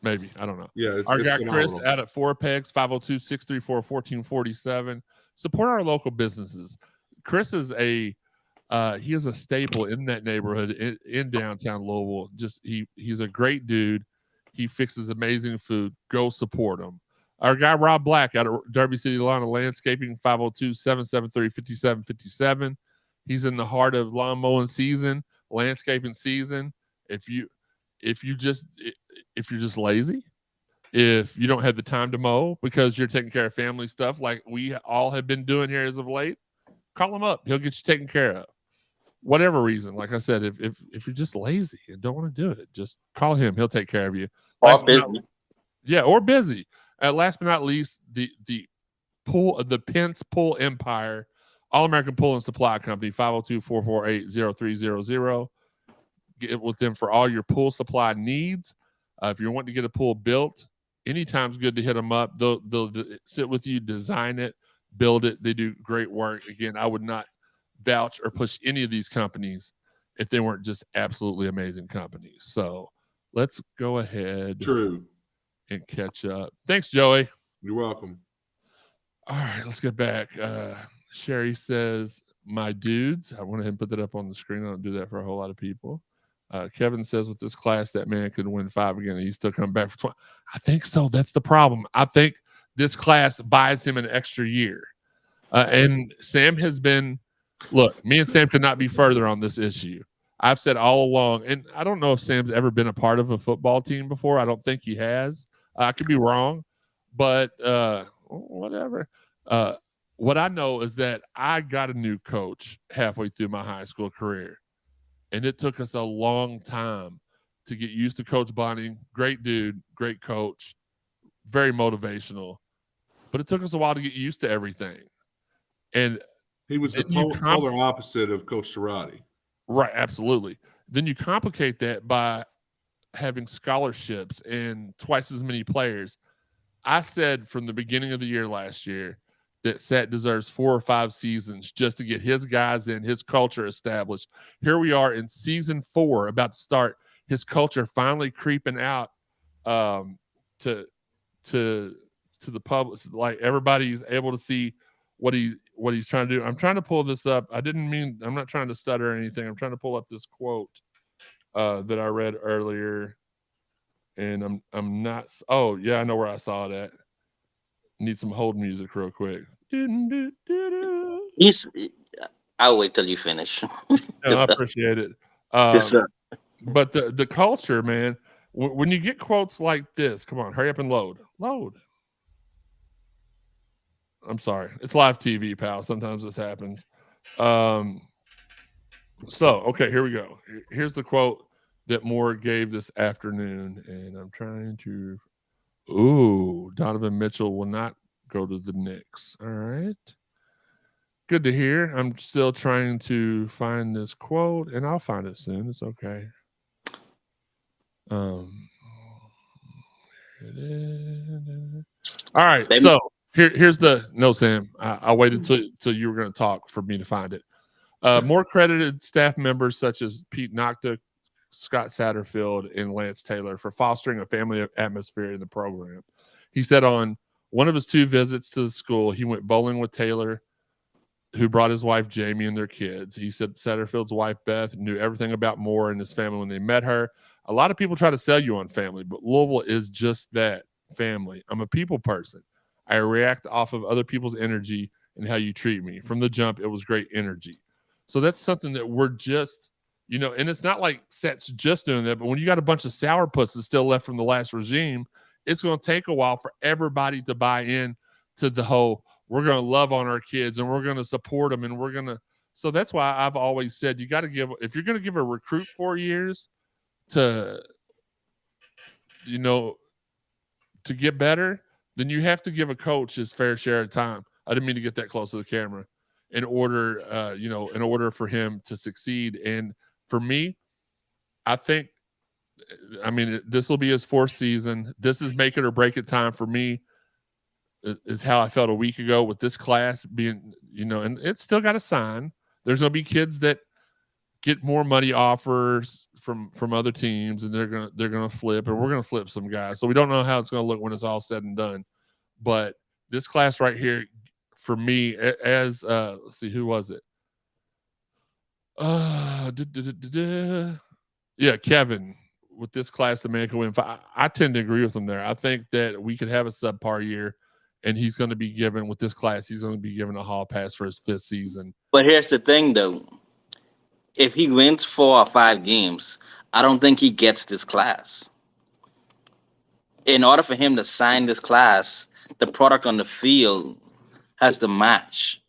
Maybe. I don't know. Yeah. Our guy Chris out at 4 Pegs, 502-634-1447. Support our local businesses. Chris is he is a staple in that neighborhood in downtown Louisville. He's a great dude. He fixes amazing food. Go support him. Our guy Rob Black out of Derby City Lawn and Landscaping, 502-773-5757. He's in the heart of lawn mowing season, landscaping season. If you're just lazy, if you don't have the time to mow because you're taking care of family stuff like we all have been doing here as of late, call him up. He'll get you taken care of. Whatever reason, like I said, if you're just lazy and don't want to do it, just call him. He'll take care of you. Or busy. Or busy. Last but not least, the Pence Pool Empire, All American Pool and Supply Company, 502-448-0300. Get with them for all your pool supply needs. If you're wanting to get a pool built, anytime's good to hit them up. They'll sit with you, design it, build it. They do great work. Again, I would not vouch or push any of these companies if they weren't just absolutely amazing companies. So let's go ahead and catch up. Thanks, Joey. You're welcome. All right, let's get back. Sherry says, my dudes. I went ahead and put that up on the screen. I don't do that for a whole lot of people. Kevin says, with this class, that man could win 5 again. And he's still coming back for 20. I think so. That's the problem. I think this class buys him an extra year. And Sam has been, look, me and Sam could not be further on this issue. I've said all along, and I don't know if Sam's ever been a part of a football team before. I don't think he has. I could be wrong, but whatever. What I know is that I got a new coach halfway through my high school career, and it took us a long time to get used to Coach Bonnie. Great dude, great coach, very motivational, but it took us a while to get used to everything. And he was the polar opposite of Coach Cerati. Right, absolutely. Then you complicate that by having scholarships and twice as many players. I said from the beginning of the year last year that Sat deserves 4 or 5 seasons just to get his guys in, his culture established. Here we are in season 4, about to start. His culture finally creeping out to the public. Like everybody's able to see what he's trying to do. I'm trying to pull this up. I'm not trying to stutter or anything. I'm trying to pull up this quote that I read earlier. And I'm not. Oh yeah, I know where I saw it at. Need some hold music real quick. I'll wait till you finish. No, I appreciate it. But the culture, man. When you get quotes like this, come on, hurry up and load. I'm sorry, it's live TV, pal. Sometimes this happens. So okay, here we go. Here's the quote that Moore gave this afternoon, and I'm trying to. Ooh, Donovan Mitchell will not go to the Knicks. All right. Good to hear. I'm still trying to find this quote, and I'll find it soon. It's okay. All right. So here's the no, Sam. I waited till you were going to talk for me to find it. More credited staff members such as Pete Nocta, Scott Satterfield, and Lance Taylor for fostering a family atmosphere in the program. He said on one of his 2 visits to the school, he went bowling with Taylor, who brought his wife Jamie and their kids. He said Satterfield's wife Beth knew everything about Moore and his family when they met her. A lot of people try to sell you on family, but Louisville is just that, family. I'm a people person. I react off of other people's energy and how you treat me. From the jump, it was great energy. So that's something that we're just, and it's not like Sat's just doing that, but when you got a bunch of sourpusses still left from the last regime, it's going to take a while for everybody to buy in to the whole, we're going to love on our kids and we're going to support them and we're going to. So that's why I've always said you got to give, if you're going to give a recruit 4 years to get better, then you have to give a coach his fair share of time. I didn't mean to get that close to the camera. In order for him to succeed. And for me, I think, this will be his 4th season. This is make it or break it time for me, is how I felt a week ago with this class being, and it's still got to sign. There's going to be kids that get more money offers from other teams, and they're going to flip, and we're going to flip some guys. So we don't know how it's going to look when it's all said and done. But this class right here, for me, as let's see, who was it? Yeah, Kevin. With this class, the man can win. I tend to agree with him there. I think that we could have a subpar year, and he's going to be given, with this class, he's going to be given a hall pass for his 5th season. But here's the thing, though. If he wins 4 or 5 games, I don't think he gets this class. In order for him to sign this class, the product on the field has to match.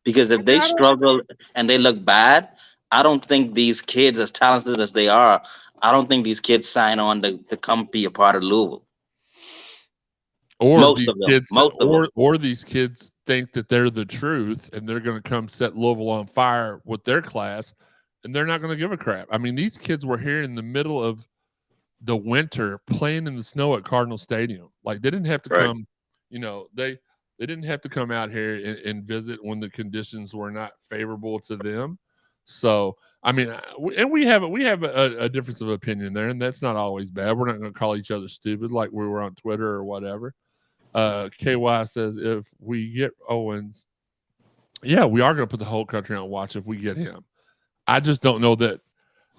Because if they struggle and they look bad, I don't think these kids, as talented as they are, I don't think these kids sign on to come be a part of Louisville. Or these kids think that they're the truth and they're going to come set Louisville on fire with their class, and they're not going to give a crap. These kids were here in the middle of the winter playing in the snow at Cardinal Stadium. Like, they didn't have to come, they didn't have to come out here and visit when the conditions were not favorable to them. So, and we have a difference of opinion there, and that's not always bad. We're not going to call each other stupid like we were on Twitter or whatever. KY says, if we get Owens, yeah, we are going to put the whole country on watch if we get him. I just don't know that.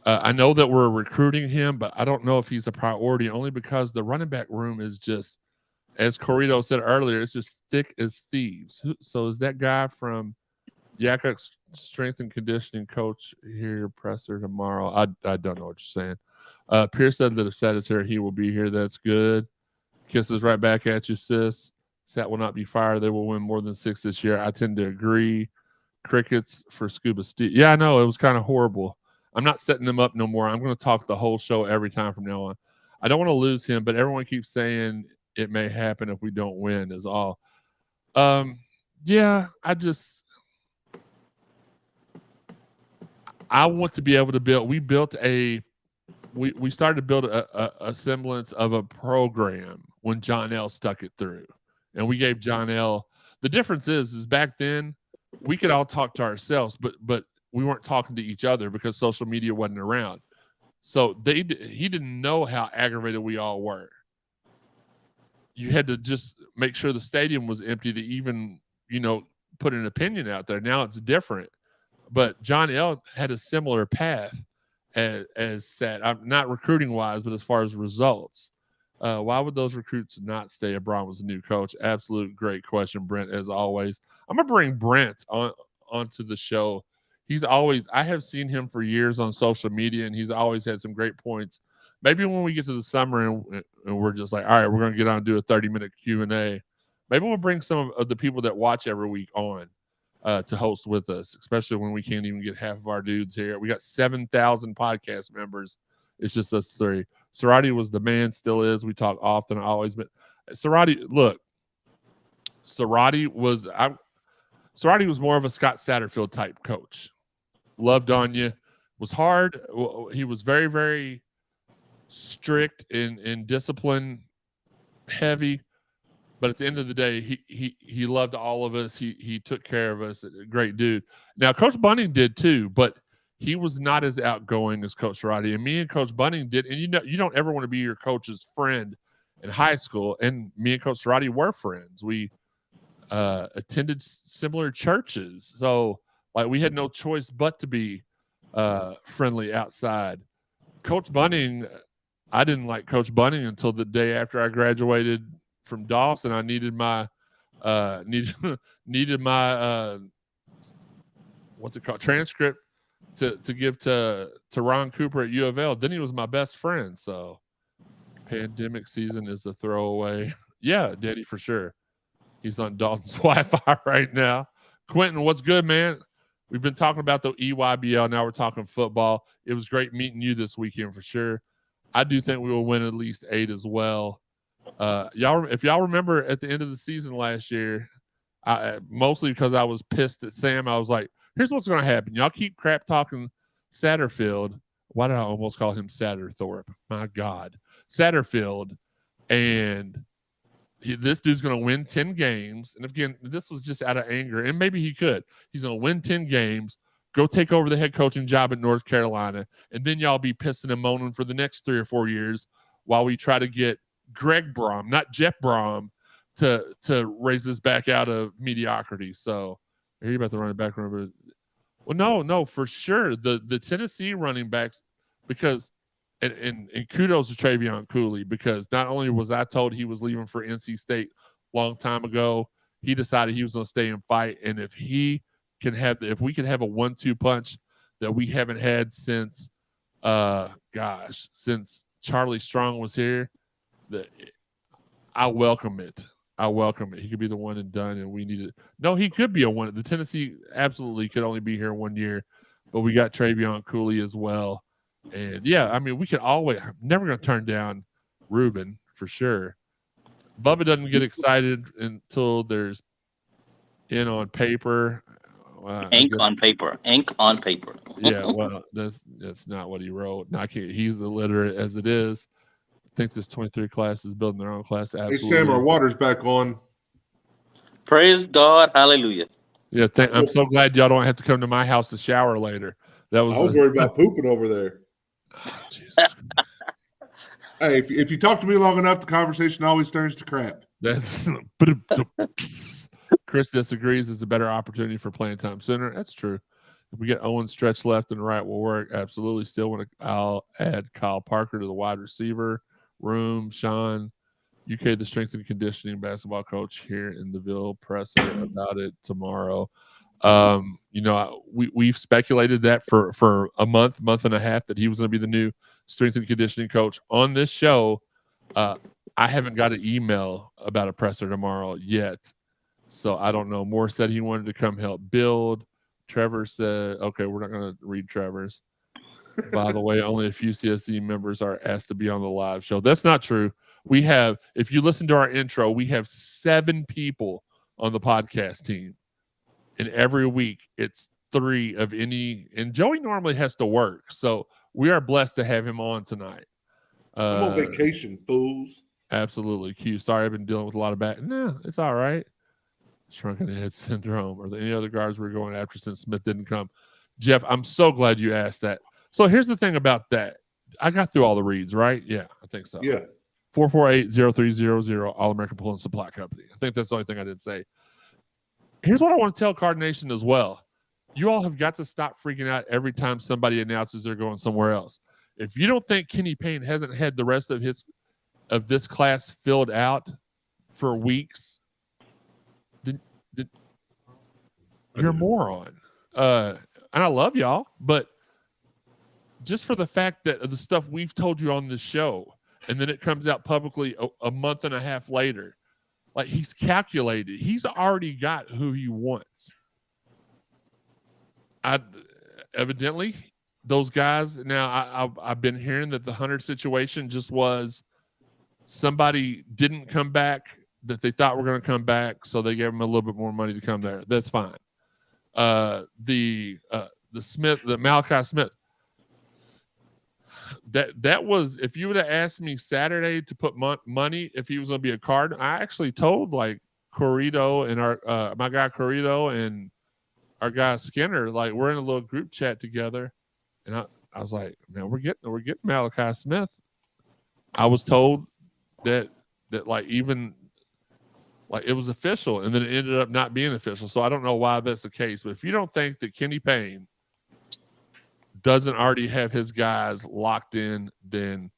I know that we're recruiting him, but I don't know if he's a priority, only because the running back room is just, as Corrito said earlier, it's just thick as thieves. So is that guy from Yakut's strength and conditioning coach here, presser tomorrow? I don't know what you're saying. Pierce said that if Sat is here, he will be here. That's good. Kisses right back at you, sis. Sat will not be fired. They will win more than 6 this year. I tend to agree. Crickets for Scuba Steve. Yeah, I know. It was kind of horrible. I'm not setting them up no more. I'm going to talk the whole show every time from now on. I don't want to lose him, but everyone keeps saying it may happen if we don't win is all. Yeah, I want to be able to build. We started to build a semblance of a program when John L. stuck it through. And we gave John L. The difference is back then we could all talk to ourselves, but we weren't talking to each other because social media wasn't around. So he didn't know how aggravated we all were. You had to just make sure the stadium was empty to even, put an opinion out there. Now it's different. But John L. had a similar path as said. I'm not recruiting wise, but as far as results. Why would those recruits not stay if Braun was a new coach? Absolute great question, Brent, as always. I'm going to bring Brent onto the show. I have seen him for years on social media, and he's always had some great points. Maybe when we get to the summer and we're just like, all right, we're going to get on and do a 30-minute Q&A. Maybe we'll bring some of the people that watch every week on to host with us, especially when we can't even get half of our dudes here. We got 7,000 podcast members. It's just us three. Cerati was the man, still is. We talk often, always. But Cerati, look, Cerati was more of a Scott Satterfield type coach. Loved on you. Was hard. He was very, very strict and discipline heavy. But at the end of the day, he loved all of us. He took care of us. A great dude. Now, Coach Bunning did too, but he was not as outgoing as Coach Cerati. And me and Coach Bunning did. And you don't ever want to be your coach's friend in high school. And me and Coach Cerati were friends. We attended similar churches. So, we had no choice but to be friendly outside. Coach Bunning, I didn't like Coach Bunning until the day after I graduated from Dawson. I needed my what's it called, transcript to give to Ron Cooper at U of L. Then he was my best friend. So pandemic season is a throwaway. Yeah, Daddy, for sure. He's on Dalton's Wi-Fi right now. Quentin, what's good, man? We've been talking about the EYBL. Now we're talking football. It was great meeting you this weekend for sure. I do think we will win at least 8 as well. If y'all remember at the end of the season last year, mostly because I was pissed at Sam, I was like, here's what's going to happen. Y'all keep crap talking Satterfield. Why did I almost call him Satterthorpe? My God. Satterfield. And this dude's going to win 10 games. And again, this was just out of anger. And maybe he could. He's going to win 10 games, go take over the head coaching job at North Carolina, and then y'all be pissing and moaning for the next 3 or 4 years while we try to get Greg Brom, not Jeff Brom, to raise this back out of mediocrity. So are you about to run it back? Remember? Well, no, for sure. The Tennessee running backs, because and kudos to Travion Cooley, because not only was I told he was leaving for NC State a long time ago, he decided he was going to stay and fight. And if we can have a 1-2 punch that we haven't had since since Charlie Strong was here, I welcome it. He could be the one and done, and we need it. No, he could be a one. The Tennessee absolutely could only be here 1 year, but we got Travion Cooley as well. And yeah, I mean, we could always. I'm never going to turn down Ruben for sure. Bubba doesn't get excited until there's ink on paper. Ink on paper. Yeah, well, that's not what he wrote. He's illiterate as it is. I think this 23 class is building their own class. Absolutely. Hey, Sam, our water's back on. Praise God. Hallelujah. Yeah, I'm so glad y'all don't have to come to my house to shower later. I was worried about pooping over there. Oh, Jesus. Hey, if you talk to me long enough, the conversation always turns to crap. Chris disagrees. It's a better opportunity for playing time sooner. That's true. If we get Owen stretch left and right, will work. Absolutely. I'll add Kyle Parker to the wide receiver room. Sean, UK, the strength and conditioning basketball coach here in the Ville. Presser about it tomorrow. We've speculated that for a month and a half that he was going to be the new strength and conditioning coach on this show. I haven't got an email about a presser tomorrow yet, so I don't know. Moore said he wanted to come help build. Trevor said, okay, we're not going to read Trevor's. By the way, only a few CSZ members are asked to be on the live show. That's not true. We have, if you listen to our intro, we have 7 people on the podcast team. And every week it's 3 of any, and Joey normally has to work. So we are blessed to have him on tonight. I'm on vacation, fools. Absolutely. Q. Sorry, I've been dealing with a lot of back. No, it's all right. Shrunken head syndrome. Are there any other guards we're going after since Smith didn't come? Jeff, I'm so glad you asked that. So here's the thing about that. I got through all the reads, right? Yeah, I think so. Yeah. 448-0300, All-American Pool and Supply Company. I think that's the only thing I didn't say. Here's what I want to tell Card Nation as well. You all have got to stop freaking out every time somebody announces they're going somewhere else. If you don't think Kenny Payne hasn't had the rest of this class filled out for weeks, then you're a moron. And I love y'all, but just for the fact that of the stuff we've told you on this show, and then it comes out publicly a month and a half later, like he's calculated. He's already got who he wants. Evidently, those guys. Now, I've been hearing that the Hunter situation just was somebody didn't come back that they thought were going to come back, so they gave him a little bit more money to come there. That's fine. The Malachi Smith. That was, if you would have asked me Saturday to put money if he was going to be a Card, I actually told like Corrido and our my guy Corrido and our guy Skinner, like we're in a little group chat together, and I was like, man, we're getting Malachi Smith. I was told that like even like it was official, and then it ended up not being official. So I don't know why that's the case. But if you don't think that Kenny Payne doesn't already have his guys locked in, then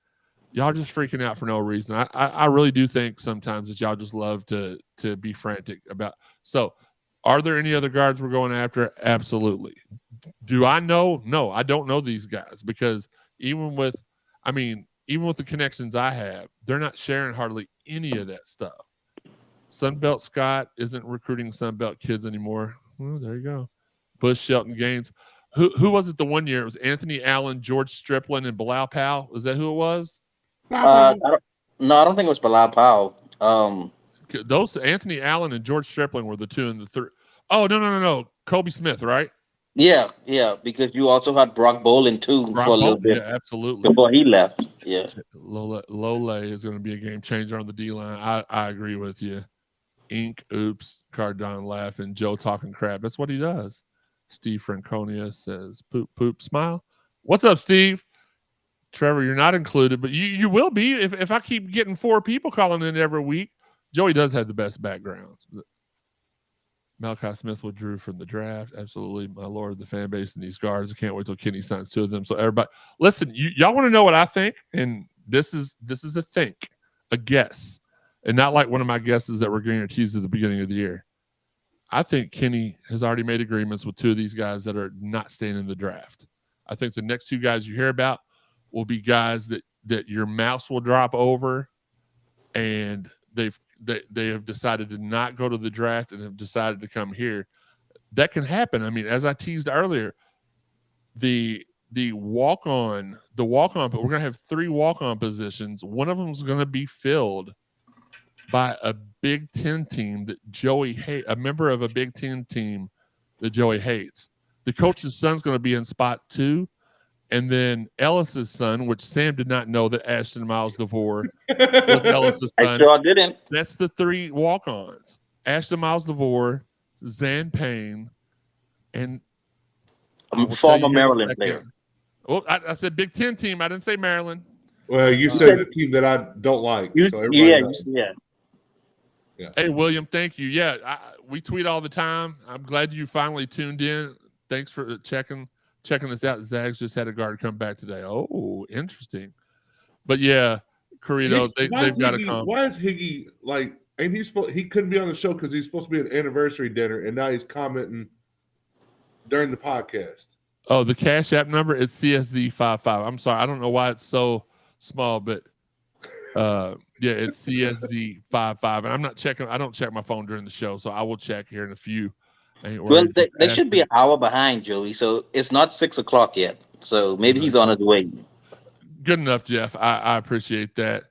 y'all just freaking out for no reason. I really do think sometimes that y'all just love to be frantic about. So are there any other guards we're going after? Absolutely. Do I know? No, I don't know these guys, because even with the connections I have, they're not sharing hardly any of that stuff. Sunbelt Scott isn't recruiting Sunbelt kids anymore. Well, there you go. Bush, Shelton Gaines. Who was it the one year? It was Anthony Allen, George Striplin, and Bilal Powell. Was that who it was? I don't think it was Bilal Powell. Those Anthony Allen and George Striplin were the two and the three. Oh, no. Kobe Smith, right? Yeah, because you also had Brock Bolin too for a little bit. Yeah, absolutely. Before he left. Yeah. Lole is going to be a game changer on the D line. I agree with you. Ink, oops, Cardinal laughing, Joe talking crap. That's what he does. Steve Franconia says, poop, smile. What's up, Steve? Trevor, you're not included, but you will be if I keep getting 4 people calling in every week. Joey does have the best backgrounds. But Malachi Smith withdrew from the draft. Absolutely, my lord, the fan base and these guards. I can't wait till Kenny signs 2 of them. So everybody, listen, y'all want to know what I think? And this is a guess, and not like one of my guesses that were guarantees at the beginning of the year. I think Kenny has already made agreements with 2 of these guys that are not staying in the draft. I think the next 2 guys you hear about will be guys that your mouse will drop over, and they have decided to not go to the draft and have decided to come here. That can happen. I mean, as I teased earlier, the walk-on, but we're going to have 3 walk-on positions. One of them is going to be filled by a Big Ten team that Joey hates, a member of a Big Ten team that Joey hates. The coach's son's going to be in spot 2, and then Ellis's son, which Sam did not know that Ashton Miles DeVore was Ellis's son. I sure didn't. That's the 3 walk-ons: Ashton Miles DeVore, Zan Payne, and former Maryland player. Oh, I said Big Ten team. I didn't say Maryland. Well, you said the team that I don't like. Yeah. Hey, William, thank you. Yeah, we tweet all the time. I'm glad you finally tuned in. Thanks for checking this out. Zags just had a guard come back today. Oh, interesting. But yeah, Corrido, they've got to come. Why is Higgy like? And he couldn't be on the show because he's supposed to be at an anniversary dinner, and now he's commenting during the podcast. Oh, the Cash App number is CSZ55. I'm sorry, I don't know why it's so small, but yeah, it's CSZ55. And I'm not checking. I don't check my phone during the show, so I will check here in a few. Well, they should be an hour behind, Joey. So it's not 6:00 yet. So maybe he's on his way. Good enough, Jeff. I appreciate that.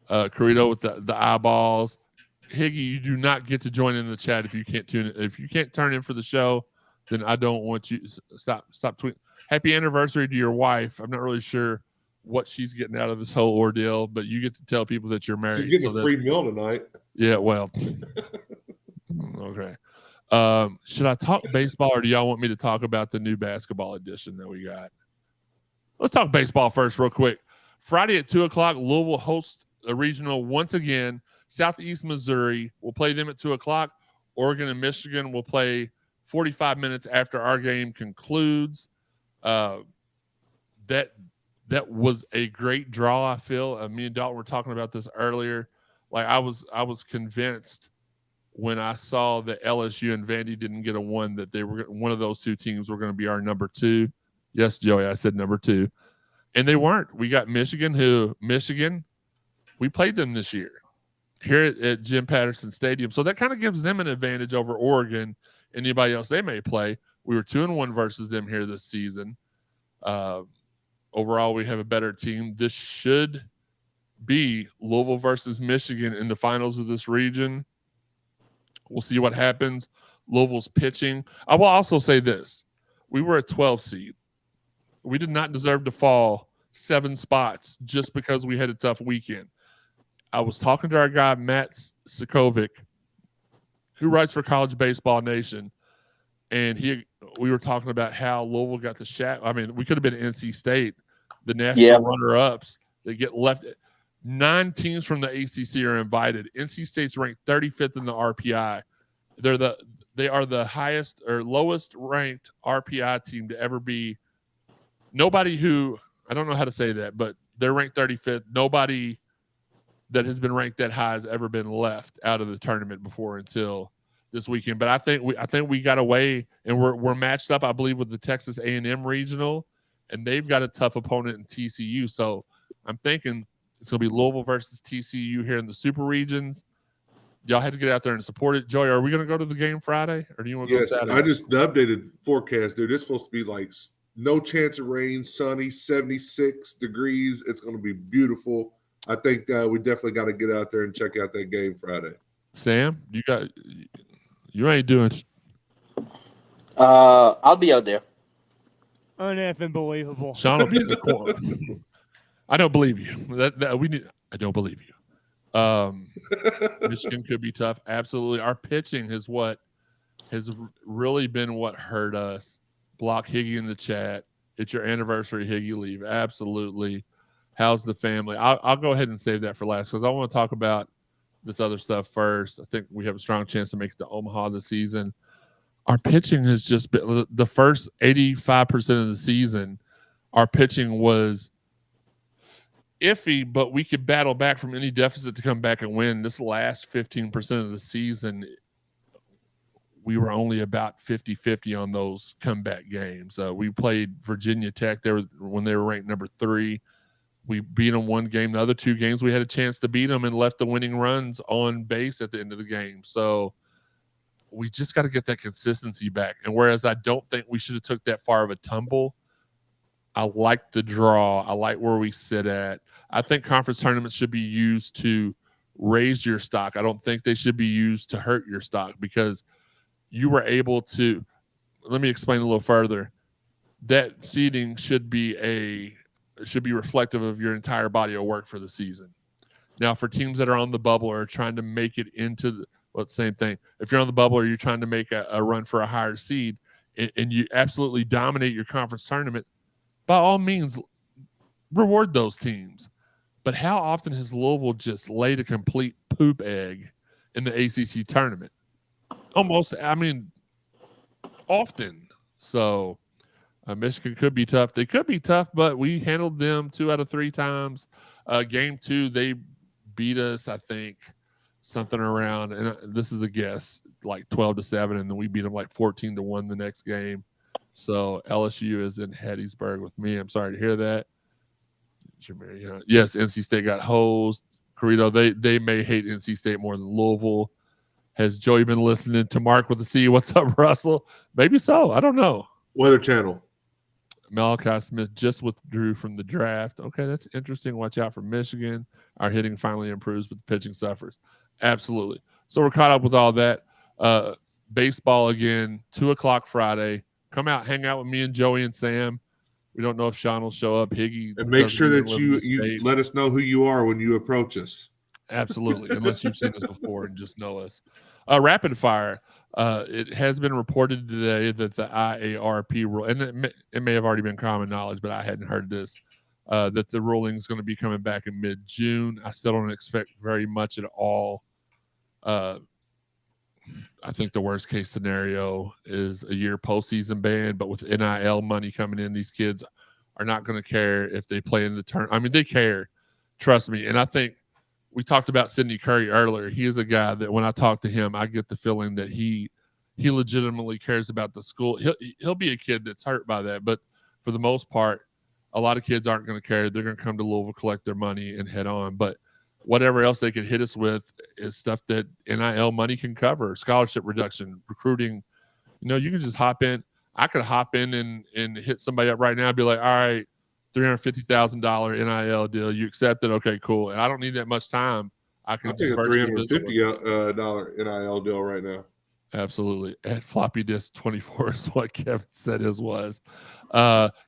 Corrido with the eyeballs. Higgy, you do not get to join in the chat if you can't tune in. If you can't turn in for the show, then I don't want you. Stop tweeting. Happy anniversary to your wife. I'm not really sure what she's getting out of this whole ordeal, but you get to tell people that you're married. You're getting a free meal tonight. Yeah, well, okay. Should I talk baseball, or do y'all want me to talk about the new basketball edition that we got? Let's talk baseball first real quick. Friday at 2 o'clock, Louisville hosts a regional once again. Southeast Missouri will play them at 2 o'clock. Oregon and Michigan will play 45 minutes after our game concludes. That was a great draw, I feel. Me and Dalton were talking about this earlier. Like I was convinced when I saw that LSU and Vandy didn't get a one that they were one of those two teams were going to be our number 2. Yes, Joey, I said number 2. And they weren't. We got Michigan, we played them this year here at Jim Patterson Stadium. So that kind of gives them an advantage over Oregon, anybody else they may play. We were 2-1 versus them here this season. Overall, we have a better team. This should be Louisville versus Michigan in the finals of this region. We'll see what happens. Louisville's pitching. I will also say this. We were a 12 seed. We did not deserve to fall 7 spots just because we had a tough weekend. I was talking to our guy, Matt Sikovic, who writes for College Baseball Nation, and we were talking about how Louisville got the shot. I mean, we could have been NC State, the national runner-ups. They get left. 9 teams from the ACC are invited. NC State's ranked 35th in the RPI. They are the highest or lowest ranked RPI team to ever be. Nobody who, I don't know how to say that, but they're ranked 35th. Nobody that has been ranked that high has ever been left out of the tournament before until this weekend. But I think we got away, and we're matched up, I believe, with the Texas A&M regional, and they've got a tough opponent in TCU. So I'm thinking it's going to be Louisville versus TCU here in the Super Regions. Y'all had to get out there and support it. Joey, are we going to go to the game Friday, or do you want to go Saturday? I just the updated forecast, dude. It's supposed to be like no chance of rain, sunny, 76 degrees. It's going to be beautiful. I think we definitely got to get out there and check out that game Friday. Sam, you ain't doing. I'll be out there. Uneffing believable. Sean will be in the corner. I don't believe you. I don't believe you. Michigan could be tough. Absolutely. Our pitching is what has really been what hurt us. Block Higgy in the chat. It's your anniversary, Higgy. Leave. Absolutely. How's the family? I'll go ahead and save that for last because I want to talk about this other stuff first. I think we have a strong chance to make it to Omaha this season. Our pitching has just been the first 85% of the season. Our pitching was iffy, but we could battle back from any deficit to come back and win. This last 15% of the season, we were only about 50-50 on those comeback games. We played Virginia Tech when they were ranked number 3. We beat them one game. The other 2 games, we had a chance to beat them and left the winning runs on base at the end of the game. So we just got to get that consistency back. And whereas I don't think we should have took that far of a tumble, I like the draw. I like where we sit at. I think conference tournaments should be used to raise your stock. I don't think they should be used to hurt your stock because you were able to – let me explain a little further. That seeding should be reflective of your entire body of work for the season. Now, for teams that are on the bubble or trying to make it into same thing. If you're on the bubble or you're trying to make a run for a higher seed and you absolutely dominate your conference tournament, by all means, reward those teams. But how often has Louisville just laid a complete poop egg in the ACC tournament? Often. So Michigan could be tough. They could be tough, but we handled them 2 out of 3 times. Game 2, they beat us, I think, something around, and this is a guess, like 12-7, and then we beat them like 14-1 the next game. So LSU is in Hattiesburg with me. I'm sorry to hear that. Yes, NC State got hosed. Corrito, they may hate NC State more than Louisville. Has Joey been listening to Mark with the C? What's up, Russell? Maybe so. I don't know. Weather Channel. Malachi Smith just withdrew from the draft. Okay, that's interesting. Watch out for Michigan. Our hitting finally improves, but the pitching suffers. Absolutely. So we're caught up with all that. Baseball again, 2 o'clock Friday. Come out, hang out with me and Joey and Sam. We don't know if Sean will show up. Higgy, And make sure that live in the you state. let us know who you are when you approach us. Absolutely, unless you've seen us before and just know us. Rapid fire. It has been reported today that the IARP rule, and it may have already been common knowledge, but I hadn't heard this, that the ruling is going to be coming back in mid-June. I still don't expect very much at all. I think the worst case scenario is a year postseason ban, but with NIL money coming in, these kids are not going to care if they play in the tournament. I mean, they care, trust me. And I think we talked about Sidney Curry earlier. He is a guy that when I talk to him, I get the feeling that he legitimately cares about the school. He'll be a kid that's hurt by that, but for the most part, a lot of kids aren't going to care. They're going to come to Louisville, collect their money, and head on. But whatever else they could hit us with is stuff that NIL money can cover: scholarship reduction, recruiting. You can just hop in. I could hop in and hit somebody up right now and be like, all right, $350,000 NIL deal. You accept it? Okay, cool. And I don't need that much time. I can take a $350 NIL deal right now. Absolutely. At floppy disk 24 is what Kevin said his was.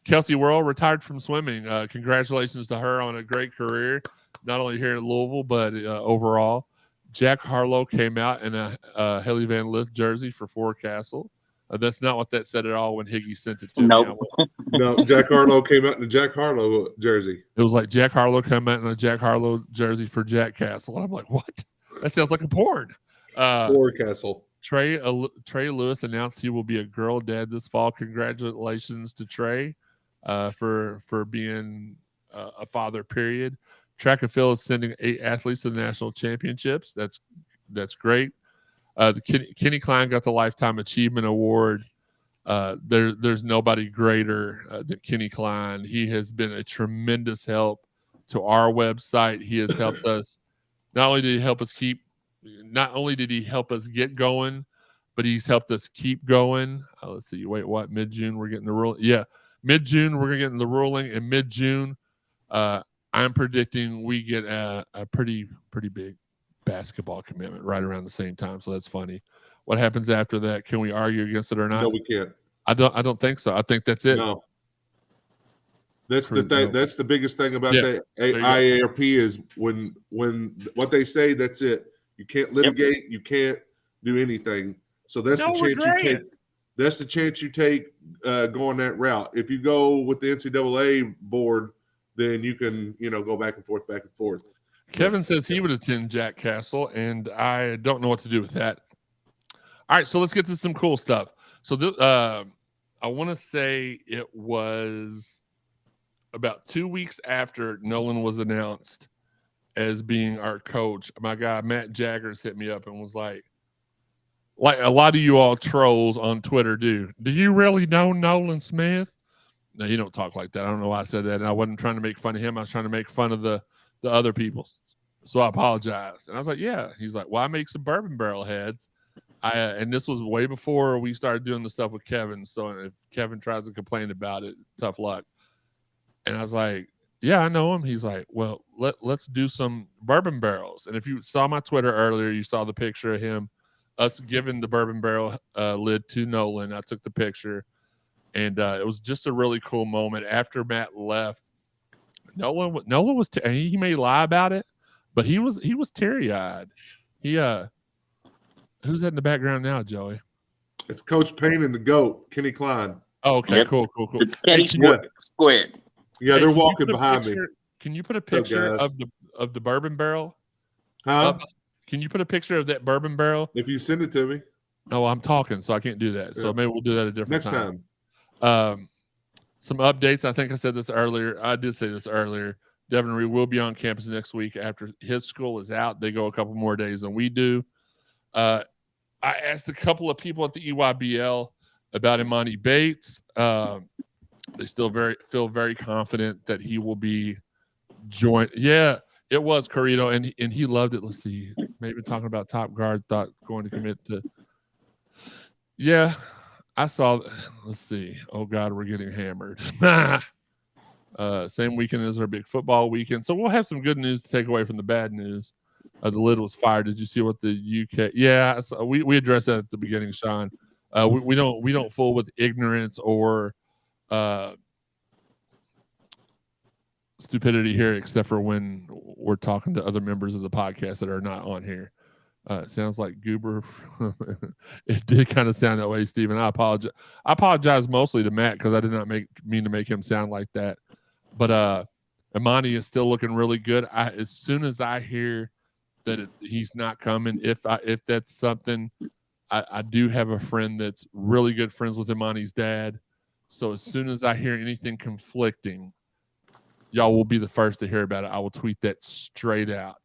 Kelsey Worrell retired from swimming. Congratulations to her on a great career, not only here in Louisville, but overall. Jack Harlow came out in a Haley Van Lith jersey for Forecastle. That's not what that said at all when Higgy sent it to me. No, Jack Harlow came out in a Jack Harlow jersey. It was like Jack Harlow came out in a Jack Harlow jersey for Jack Castle. And I'm like, what? That sounds like a porn. Forecastle. Trey Lewis announced he will be a girl dad this fall. Congratulations to Trey for being a father, period. Track and field is sending 8 athletes to the national championships. That's great. Kenny Klein got the Lifetime Achievement Award. There's nobody greater than Kenny Klein. He has been a tremendous help to our website. He has helped us. Not only did he help us get going, but he's helped us keep going. Let's see. Wait, what? Mid-June, we're getting the ruling. Yeah, mid-June, we're getting the ruling. In mid-June, I'm predicting we get a pretty big basketball commitment right around the same time. So that's funny. What happens after that? Can we argue against it or not? No, we can't. I don't think so. I think that's it. No. That's the thing. That's the biggest thing about that IARP is when what they say, that's it. You can't litigate. You can't do anything. So that's the chance you take. That's the chance you take going that route. If you go with the NCAA board, then you can go back and forth. Kevin says he would attend Jack Castle, and I don't know what to do with that. All right, so let's get to some cool stuff. So I want to say it was about 2 weeks after Nolan was announced as being our coach. My guy Matt Jaggers hit me up and was like a lot of you all trolls on Twitter do you really know Nolan Smith? No, you don't talk like that. I don't know why I said that. And I wasn't trying to make fun of him. I was trying to make fun of the other people. So I apologize. And I was like, yeah. He's like, well, I make some bourbon barrel heads. And this was way before we started doing the stuff with Kevin. So if Kevin tries to complain about it, tough luck. And I was like, yeah, I know him. He's like, well, let's do some bourbon barrels. And if you saw my Twitter earlier, you saw the picture of him, us giving the bourbon barrel lid to Nolan. I took the picture, and it was just a really cool moment. After Matt left, Nolan was he may lie about it, but he was teary-eyed. Who's that in the background now, Joey? It's Coach Payne and the GOAT, Kenny Klein. Oh, okay, yep. Cool. Kenny squared. Yeah, they're walking behind me. Can you put a picture of the bourbon barrel? Huh? Can you put a picture of that bourbon barrel? If you send it to me. No, I'm talking, so I can't do that. So maybe we'll do that a different time. Some updates. I think I said this earlier. I did say this earlier. Devin Reed will be on campus next week after his school is out. They go a couple more days than we do. I asked a couple of people at the EYBL about Imani Bates. They still feel very confident that he will be joined. Yeah, it was Carrito, and he loved it. Let's see. Maybe talking about top guard, thought going to commit to. Yeah, I saw. Let's see. Oh God, we're getting hammered. Same weekend as our big football weekend, so we'll have some good news to take away from the bad news. The lid was fired. Did you see what the UK? Yeah, so we addressed that at the beginning, Sean. We don't fool with ignorance or stupidity here, except for when we're talking to other members of the podcast that are not on here. It sounds like Goober. It did kind of sound that way, Stephen. I apologize. I apologize mostly to Matt because I did not mean to make him sound like that. But Imani is still looking really good. As soon as I hear that he's not coming, if that's something, I do have a friend that's really good friends with Imani's dad. So as soon as I hear anything conflicting, y'all will be the first to hear about it. I will tweet that straight out.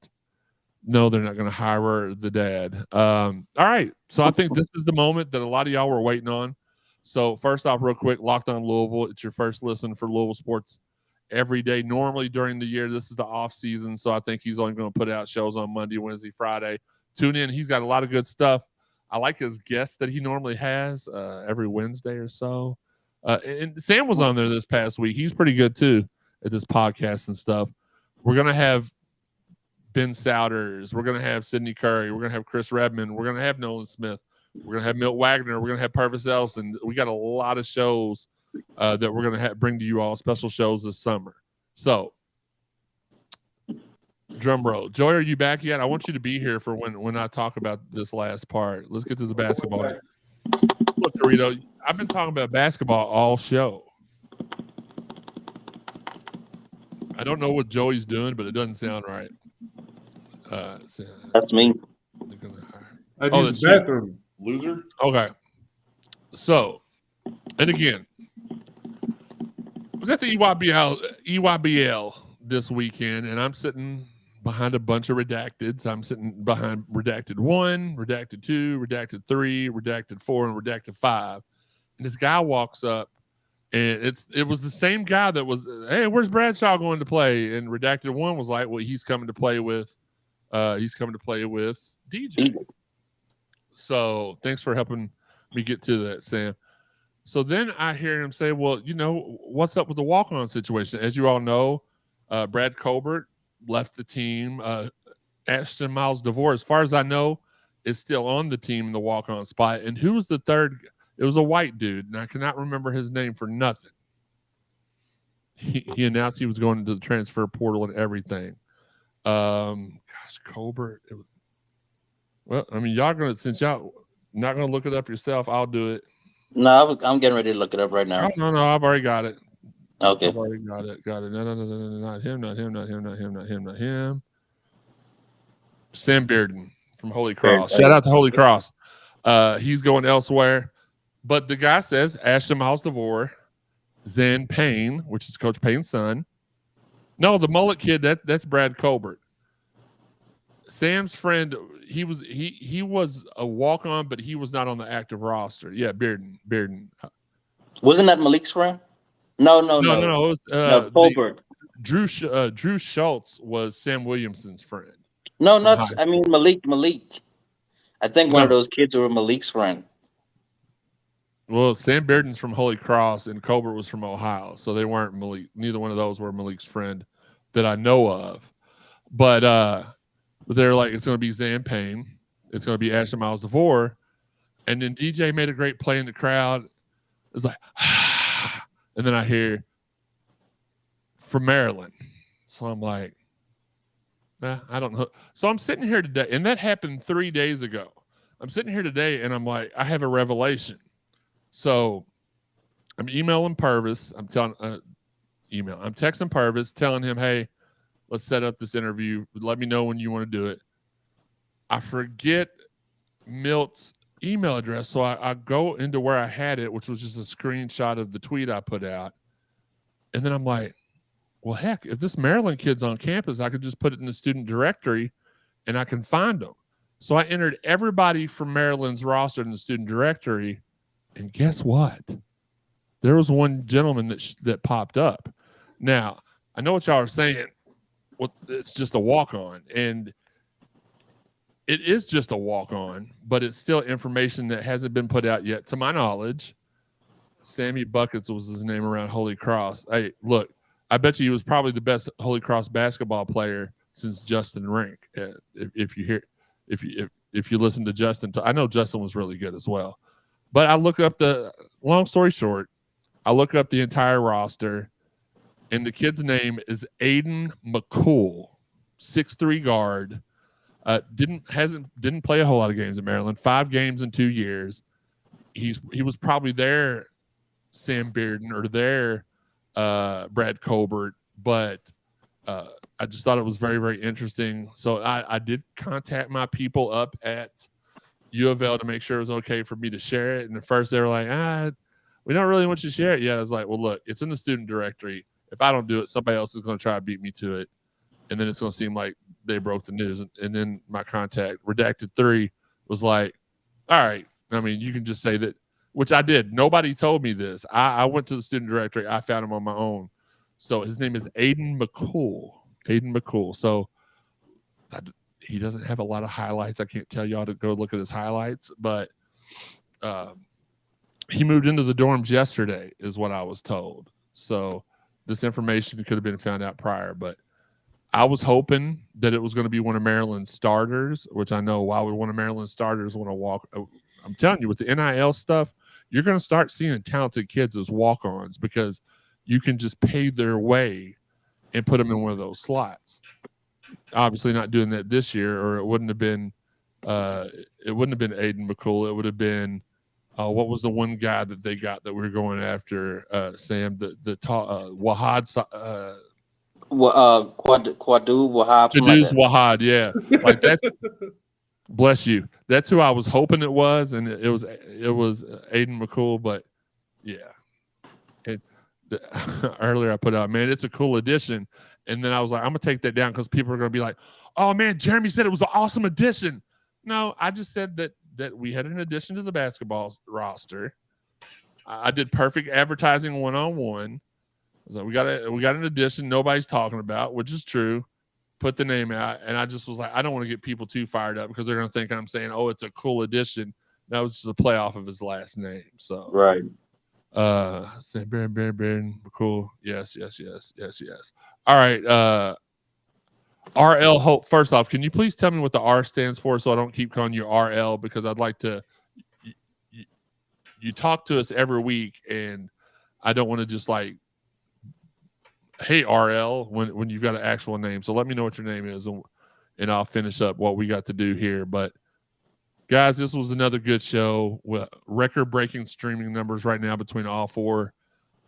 No, they're not going to hire the dad. All right. So I think this is the moment that a lot of y'all were waiting on. So first off, real quick, Locked On Louisville. It's your first listen for Louisville sports every day. Normally during the year, this is the off season. So I think he's only going to put out shows on Monday, Wednesday, Friday. Tune in. He's got a lot of good stuff. I like his guests that he normally has every Wednesday or so. And Sam was on there this past week. He's pretty good too at this podcast and stuff. We're going to have Ben Souders. We're going to have Sidney Curry. We're going to have Chris Redmond. We're going to have Nolan Smith. We're going to have Milt Wagner. We're going to have Pervis Ellison. We got a lot of shows that we're going to bring to you all, special shows this summer. So, drum roll. Joy, are you back yet? I want you to be here for when I talk about this last part. Let's get to the basketball. Look, Dorito, I've been talking about basketball all show. I don't know what Joey's doing, but it doesn't sound right. That's me. I use the bathroom, loser. Okay. So, and again, I was at the EYBL this weekend, and I'm sitting behind a bunch of redacteds. I'm sitting behind redacted 1, redacted 2, redacted 3, redacted 4, and redacted 5. And this guy walks up, and it was the same guy that was, hey, where's Bradshaw going to play? And redacted 1 was like, well, he's coming to play with DJ. So thanks for helping me get to that, Sam. So then I hear him say, well, what's up with the walk-on situation? As you all know, Brad Colbert left the team. Ashton Miles DeVore, as far as I know, is still on the team in the walk-on spot. And who was the third? It was a white dude, and I cannot remember his name for nothing. He announced he was going into the transfer portal and everything. Colbert. Since y'all not gonna look it up yourself, I'll do it. No, I'm getting ready to look it up right now. No, I've already got it. Okay. I've already got it. No, not him. Sam Bearden from Holy Cross. Shout out to Holy Cross. He's going elsewhere. But the guy says Ashton Miles DeVore, Zan Payne, which is Coach Payne's son. No, the mullet kid, that's Brad Colbert. Sam's friend, he was a walk-on, but he was not on the active roster. Yeah, Bearden. Wasn't that Malik's friend? No. It was Colbert. Drew Schultz was Sam Williamson's friend. No, Malik. I think one of those kids were Malik's friend. Well, Sam Bearden's from Holy Cross and Colbert was from Ohio, so they weren't Malik. Neither one of those were Malik's friend that I know of. But they're like, it's going to be Zan Payne. It's going to be Ashton Miles DeVore. And then DJ made a great play in the crowd. It's like, and then I hear from Maryland. So I'm like, I don't know. So I'm sitting here today, and that happened 3 days ago. I'm sitting here today, and I'm like, I have a revelation. So I'm emailing Pervis. I'm texting Pervis, telling him, hey, let's set up this interview. Let me know when you want to do it. I forget Milt's email address, so I go into where I had it, which was just a screenshot of the tweet I put out. And then I'm like, well, heck, if this Maryland kid's on campus, I could just put it in the student directory and I can find them. So I entered everybody from Maryland's roster in the student directory. And guess what? There was one gentleman that popped up. Now, I know what y'all are saying. Well, it's just a walk-on. And it is just a walk-on, but it's still information that hasn't been put out yet. To my knowledge, Sammy Buckets was his name around Holy Cross. Hey, look, I bet you he was probably the best Holy Cross basketball player since Justin Rink. If you listen to Justin, I know Justin was really good as well. But I look up long story short, I look up the entire roster. and the kid's name is Aiden McCool, 6'3" guard. Didn't play a whole lot of games in Maryland. 5 games in 2 years. He was probably there, Sam Bearden, or there, Brad Colbert, but I just thought it was very, very interesting. So I did contact my people up at U of L to make sure it was okay for me to share it. And at first they were like, we don't really want you to share it yet. I was like, well, look, it's in the student directory. If I don't do it, somebody else is going to try to beat me to it. And then it's going to seem like they broke the news. And then my contact, Redacted 3, was like, all right, I mean, you can just say that, which I did. Nobody told me this. I went to the student directory. I found him on my own. So his name is Aiden McCool. Aiden McCool. So he doesn't have a lot of highlights. I can't tell y'all to go look at his highlights, but he moved into the dorms yesterday is what I was told. So this information could have been found out prior, but I was hoping that it was going to be one of Maryland's starters, which I know why would one of Maryland's starters want to walk. I'm telling you, with the NIL stuff, you're going to start seeing talented kids as walk-ons because you can just pay their way and put them in one of those slots. Obviously not doing that this year, or it wouldn't have been Aiden McCool. It would have been what was the one guy that they got that we were going after, Sam, Wahad Quadu Wahab. Qudus Wahad, yeah. Like that. Bless you. That's who I was hoping it was, and it was Aiden McCool, but yeah. Earlier I put out, man, it's a cool addition. And then I was like, I'm going to take that down because people are going to be like, oh, man, Jeremy said it was an awesome addition. No, I just said that we had an addition to the basketball roster. I did perfect advertising one-on-one. I was like, we got an addition nobody's talking about, which is true. Put the name out. And I just was like, I don't want to get people too fired up because they're going to think I'm saying, oh, it's a cool addition. That was just a play off of his last name. So right. Said Baron, cool. Yes. All right. RL Hope. First off, can you please tell me what the R stands for so I don't keep calling you RL, because I'd like to. You talk to us every week, and I don't want to just like, hey RL, when you've got an actual name. So let me know what your name is, and I'll finish up what we got to do here. But guys, this was another good show with record-breaking streaming numbers right now between all four,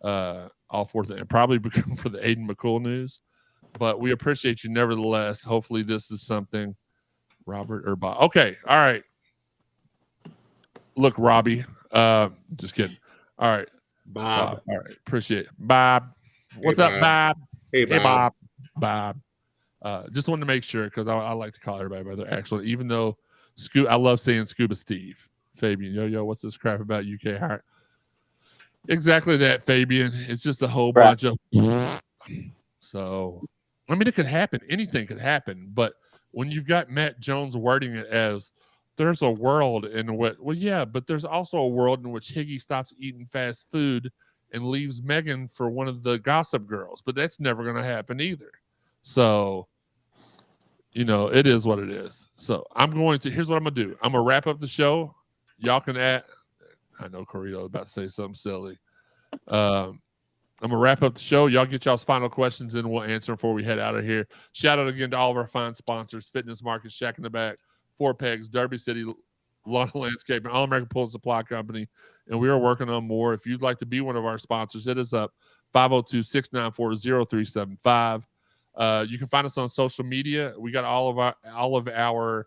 and probably for the Aiden McCool news. But we appreciate you nevertheless. Hopefully this is something, Robert or Bob. Okay, all right. Look, Robbie. Just kidding. All right, Bob. All right, appreciate it. Bob. What's up, Bob? Hey, Bob. Bob. Just wanted to make sure because I like to call everybody by their actual, even though I love saying Scuba Steve. Fabian, yo, what's this crap about UK Heart? Exactly that, Fabian. It's just a whole bunch of. So, I mean, it could happen. Anything could happen. But when you've got Matt Jones wording it as there's a world in which, well, yeah, but there's also a world in which Higgy stops eating fast food and leaves Megan for one of the Gossip Girls. But that's never going to happen either. So, it is what it is. So here's what I'm going to do. I'm going to wrap up the show. Y'all can add. I know Corrito was about to say something silly. I'm going to wrap up the show. Y'all get y'all's final questions in. We'll answer them before we head out of here. Shout out again to all of our fine sponsors: Fitness Market, Shack in the Back, Four Pegs, Derby City, Lawn Landscaping, All American Pool Supply Company. And we are working on more. If you'd like to be one of our sponsors, hit us up, 502-694-0375. You can find us on social media. We got all of our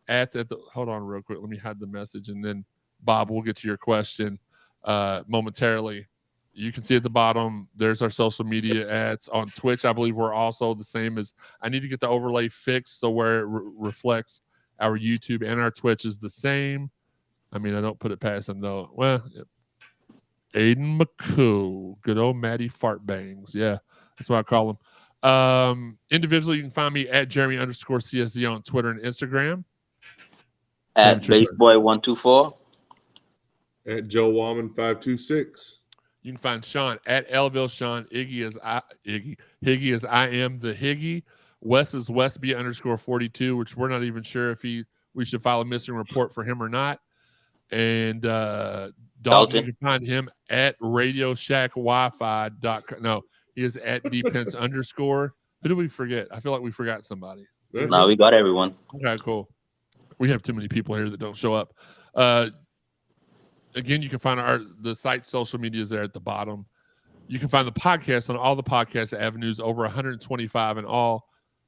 ads at the. Hold on, real quick. Let me hide the message, and then Bob, we'll get to your question momentarily. You can see at the bottom. There's our social media ads on Twitch. I believe we're also the same as. I need to get the overlay fixed so where it reflects our YouTube and our Twitch is the same. I mean, I don't put it past them though. Well, Aiden McCool, good old Matty Fartbangs. Yeah, that's what I call him. Individually, you can find me at Jeremy_CSZ on Twitter and Instagram. At Baseboy124. At Joe Wallman 526. You can find Sean at Elville Sean. Higgy is I am the Higgy. Wes is Westby_42, which we're not even sure if we should file a missing report for him or not. And Dalton, you can find him at RadioShackWiFi.com. No, He is at dpence _. Who did we forget? I feel like we forgot somebody. No, we got everyone. Okay, cool. We have too many people here that don't show up. Again, you can find the site's social media is there at the bottom. You can find the podcast on all the podcast avenues, over 125 in all,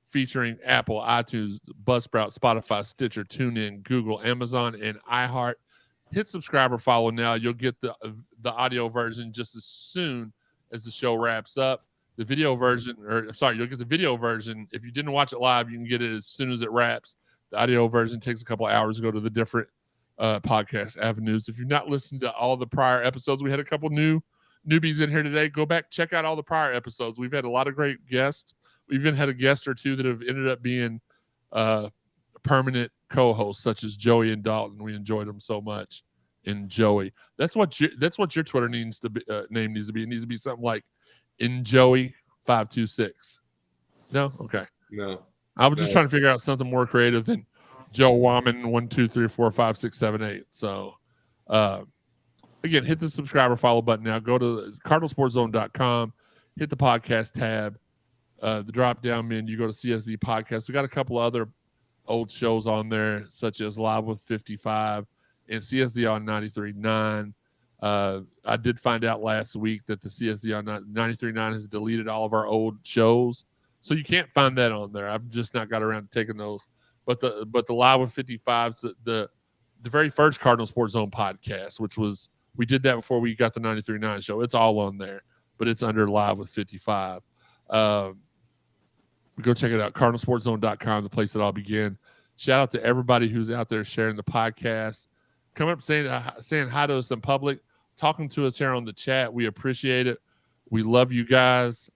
featuring Apple, iTunes, Buzzsprout, Spotify, Stitcher, TuneIn, Google, Amazon, and iHeart. Hit subscribe or follow now. You'll get the audio version just as soon as the show wraps up. The video version, you'll get the video version. If you didn't watch it live, you can get it as soon as it wraps. The audio version takes a couple hours to go to the different podcast avenues. If you've not listened to all the prior episodes, we had a couple newbies in here today. Go back, check out all the prior episodes. We've had a lot of great guests. We've even had a guest or two that have ended up being permanent co-hosts, such as Joey and Dalton. We enjoyed them so much. And Joey, that's what your Twitter needs to be. Name needs to be. It needs to be something like In Joey 526. No, okay. No, I was just trying to figure out something more creative than Joe Waman 1 2 3 4 5 6 7 8. So, again, hit the subscribe or follow button now. Go to cardinalsportzone.com. Hit the podcast tab. The drop down menu. You go to CSZ Podcast. We got a couple other old shows on there, such as Live with 55 and CSZ on 93.9. I did find out last week that the CSZ on 93.9 has deleted all of our old shows, so you can't find that on there. I've just not got around to taking those. But the Live with 55's the very first Cardinal Sports Zone podcast, which was, we did that before we got the 93.9 show. It's all on there, but it's under Live with 55. Go check it out. CardinalSportsZone.com, the place that all begin. Shout out to everybody who's out there sharing the podcast. Come up saying hi to us in public, talking to us here on the chat. We appreciate it. We love you guys.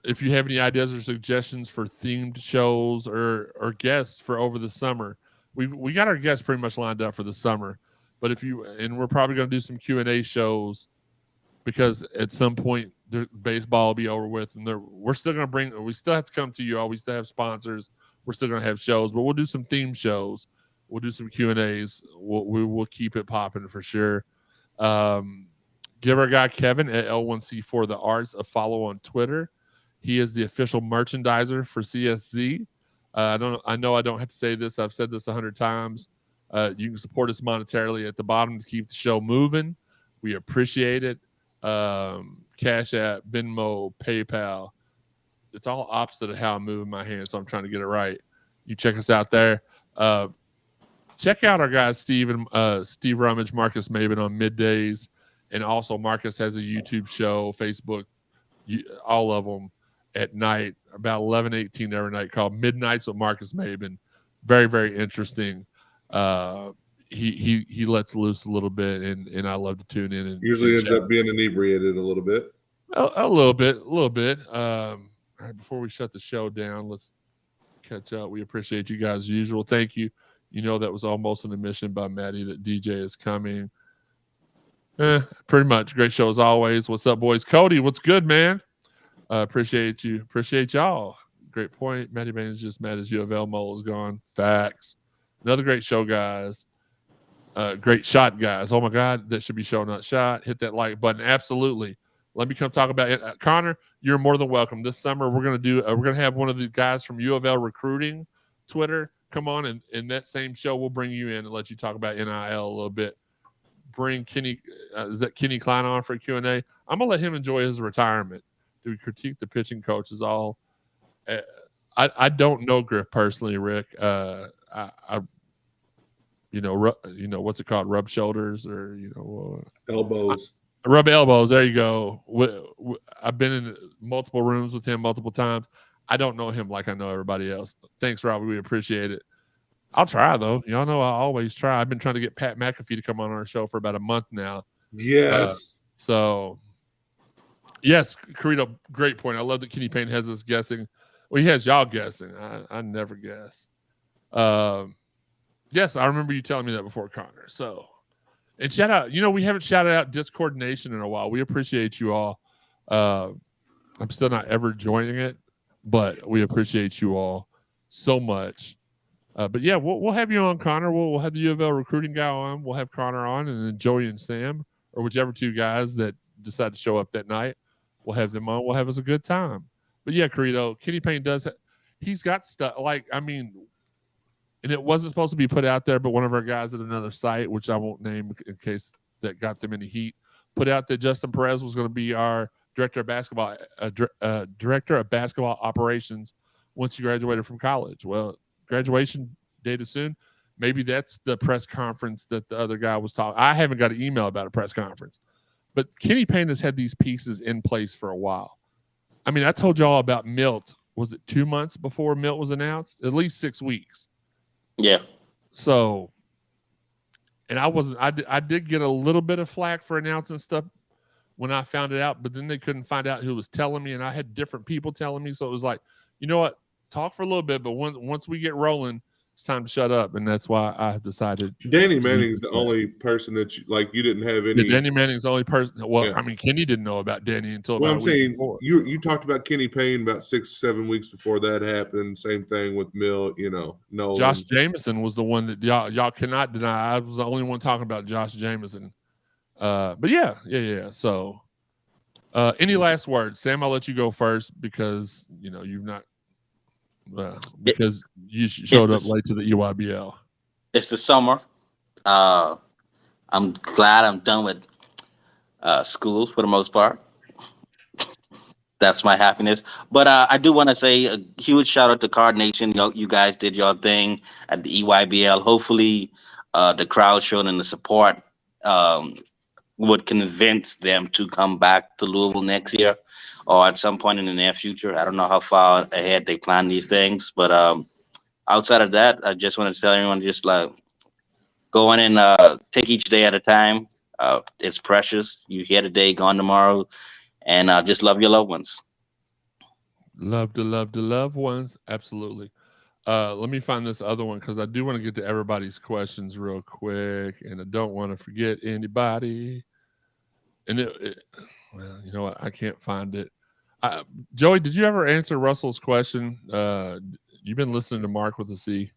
If you have any ideas or suggestions for themed shows or guests for over the summer, we got our guests pretty much lined up for the summer. But we're probably going to do some Q&A shows, because at some point baseball will be over with, and we're still going to we still have to come to you all. We still have sponsors. We're still going to have shows, but we'll do some theme shows. We'll do some Q&As. We'll keep it popping for sure. Give our guy Kevin at L1C4 The Arts a follow on Twitter. He is the official merchandiser for CSZ. I know I don't have to say this. I've said this 100 times. You can support us monetarily at the bottom to keep the show moving. We appreciate it. Cash App, Venmo, PayPal. It's all opposite of how I'm moving my hand, so I'm trying to get it right. You check us out there. Check out our guys Steve Rummage, Marcus Maben on middays, and also Marcus has a YouTube show, Facebook, all of them at night, about 11:18 every night, called Midnights with Marcus Maben. Very, very interesting. He lets loose a little bit, and I love to tune in. And usually ends up being inebriated a little bit. A little bit. All right, before we shut the show down, let's catch up. We appreciate you guys as usual. Thank you. You know that was almost an admission by Maddie that DJ is coming. Pretty much. Great show as always. What's up, boys? Cody, what's good, man? Appreciate you. Appreciate y'all. Great point. Maddie Bain is just mad as U of L Mole is gone. Facts. Another great show, guys. Great shot, guys. Oh my God, that should be show, not shot. Hit that like button. Absolutely. Let me come talk about it. Connor, you're more than welcome. This summer we're gonna have one of the guys from U of L recruiting Twitter come on, and in that same show we'll bring you in and let you talk about NIL a little bit. Bring Kenny, is that Kenny Klein on for Q&A? I'm gonna let him enjoy his retirement. Do we critique the pitching coaches all? I don't know Griff personally, Rick. What's it called? Rub shoulders or elbows. Rub elbows. There you go. I've been in multiple rooms with him multiple times. I don't know him like I know everybody else. Thanks, Robbie. We appreciate it. I'll try, though. Y'all know I always try. I've been trying to get Pat McAfee to come on our show for about a month now. Yes. Yes, Carito, great point. I love that Kenny Payne has us guessing. Well, he has y'all guessing. I never guess. Yes, I remember you telling me that before, Connor. So, and shout out, we haven't shouted out Discord Nation in a while. We appreciate you all. I'm still not ever joining it, but we appreciate you all so much. But yeah, we'll have you on, Connor. We'll have the U of L recruiting guy on. We'll have Connor on, and then Joey and Sam, or whichever two guys that decide to show up that night, we'll have them on. We'll have us a good time. But yeah, Carito, Kenny Payne he's got stuff and it wasn't supposed to be put out there, but one of our guys at another site, which I won't name in case that got them any heat, put out that Justin Perez was going to be our director of basketball operations once he graduated from college. Well, graduation date is soon. Maybe that's the press conference that the other guy was talking. I haven't got an email about a press conference, but Kenny Payne has had these pieces in place for a while. I mean, I told y'all about Milt. Was it 2 months before Milt was announced? At least 6 weeks. Yeah. So, and I did get a little bit of flack for announcing stuff when I found it out, but then they couldn't find out who was telling me, and I had different people telling me. So it was like, you know what? Talk for a little bit, but once we get rolling, it's time to shut up, and that's why I have decided. Danny Manning's the only person that you didn't have any. Danny Manning's the only person. Well, yeah. I mean, Kenny didn't know about Danny until. Well, I'm saying you talked about Kenny Payne about 6-7 weeks before that happened. Same thing with Mill. No. Josh Jameson was the one that y'all cannot deny. I was the only one talking about Josh Jameson. But yeah. So, any last words, Sam? I'll let you go first because you've not. Because you showed up late to the EYBL. It's the summer. I'm glad I'm done with school for the most part. That's my happiness. But I do want to say a huge shout out to Card Nation. You guys did your thing at the EYBL. Hopefully, the crowd showed and the support would convince them to come back to Louisville next year or at some point in the near future. I don't know how far ahead they plan these things, but outside of that, I just want to tell everyone just go in and take each day at a time. It's precious. You here today, gone tomorrow, and just love your loved ones. Love the loved ones. Absolutely. Let me find this other one because I do want to get to everybody's questions real quick, and I don't want to forget anybody. And well, you know what? I can't find it. Joey, did you ever answer Russell's question? You've been listening to Mark with a C.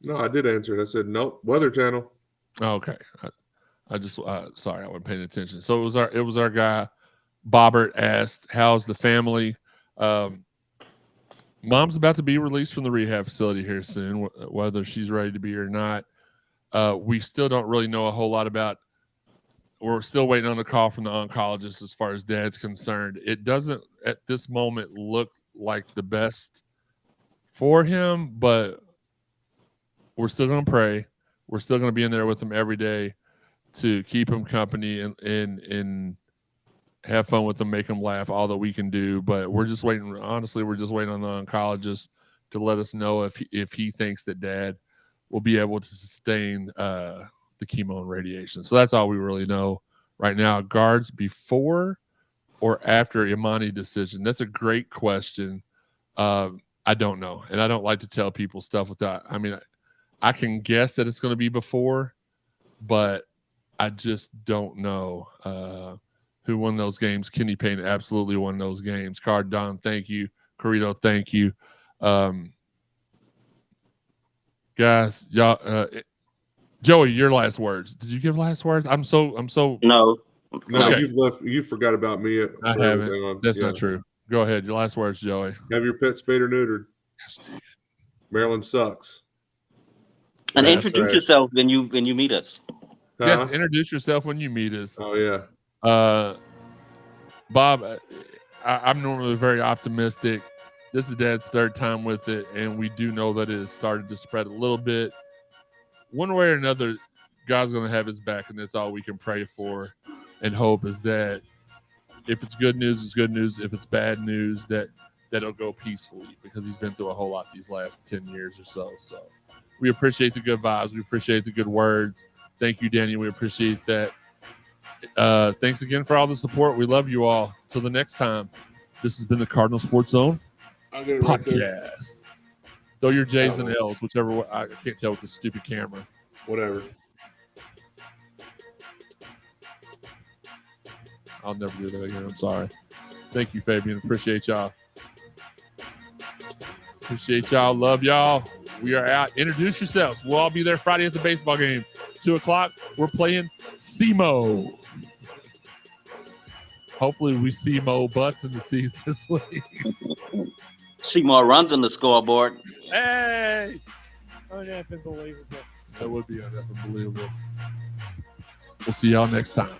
No, I did answer it. I said, nope, Weather Channel. Oh, okay. I just sorry, I wasn't paying attention. So it was our guy, Bobbert asked, how's the family? Mom's about to be released from the rehab facility here soon, whether she's ready to be or not. We still don't really know a whole lot about. We're still waiting on a call from the oncologist as far as Dad's concerned. It doesn't at this moment look like the best for him, but we're still going to pray. We're still going to be in there with him every day to keep him company and have fun with him, make him laugh, all that we can do. But we're just waiting. Honestly, we're just waiting on the oncologist to let us know if he thinks that Dad will be able to sustain the chemo and radiation. So that's all we really know right now. Guards before or after Imani decision? That's a great question. I don't know. And I don't like to tell people stuff without, I mean, I can guess that it's going to be before, but I just don't know who won those games. Kenny Payne absolutely won those games. Cardinal, thank you. Carito, thank you. Guys, y'all, Joey, your last words. Did you give last words? I'm so No, okay. You forgot about me. I haven't. That's not true. Go ahead. Your last words, Joey. Have your pet spayed or neutered. Maryland sucks. And introduce yourself when you meet us. Yes, introduce yourself when you meet us. Oh yeah. Bob, I'm normally very optimistic. This is Dad's third time with it, and we do know that it has started to spread a little bit. One way or another, God's going to have his back, and that's all we can pray for and hope is that if it's good news, it's good news. If it's bad news, that'll go peacefully because he's been through a whole lot these last 10 years or so. So we appreciate the good vibes. We appreciate the good words. Thank you, Danny. We appreciate that. Thanks again for all the support. We love you all. Till the next time, this has been the Cardinal Sports Zone podcast. Throw your J's and L's, whichever way. I can't tell with the stupid camera. Whatever. I'll never do that again. I'm sorry. Thank you, Fabian. Appreciate y'all. Love y'all. We are out. Introduce yourselves. We'll all be there Friday at the baseball game. 2:00. We're playing SEMO. Hopefully, we see more butts in the seats this week. See more runs on the scoreboard. Hey, Unbelievable. that would be unbelievable. We'll see y'all next time.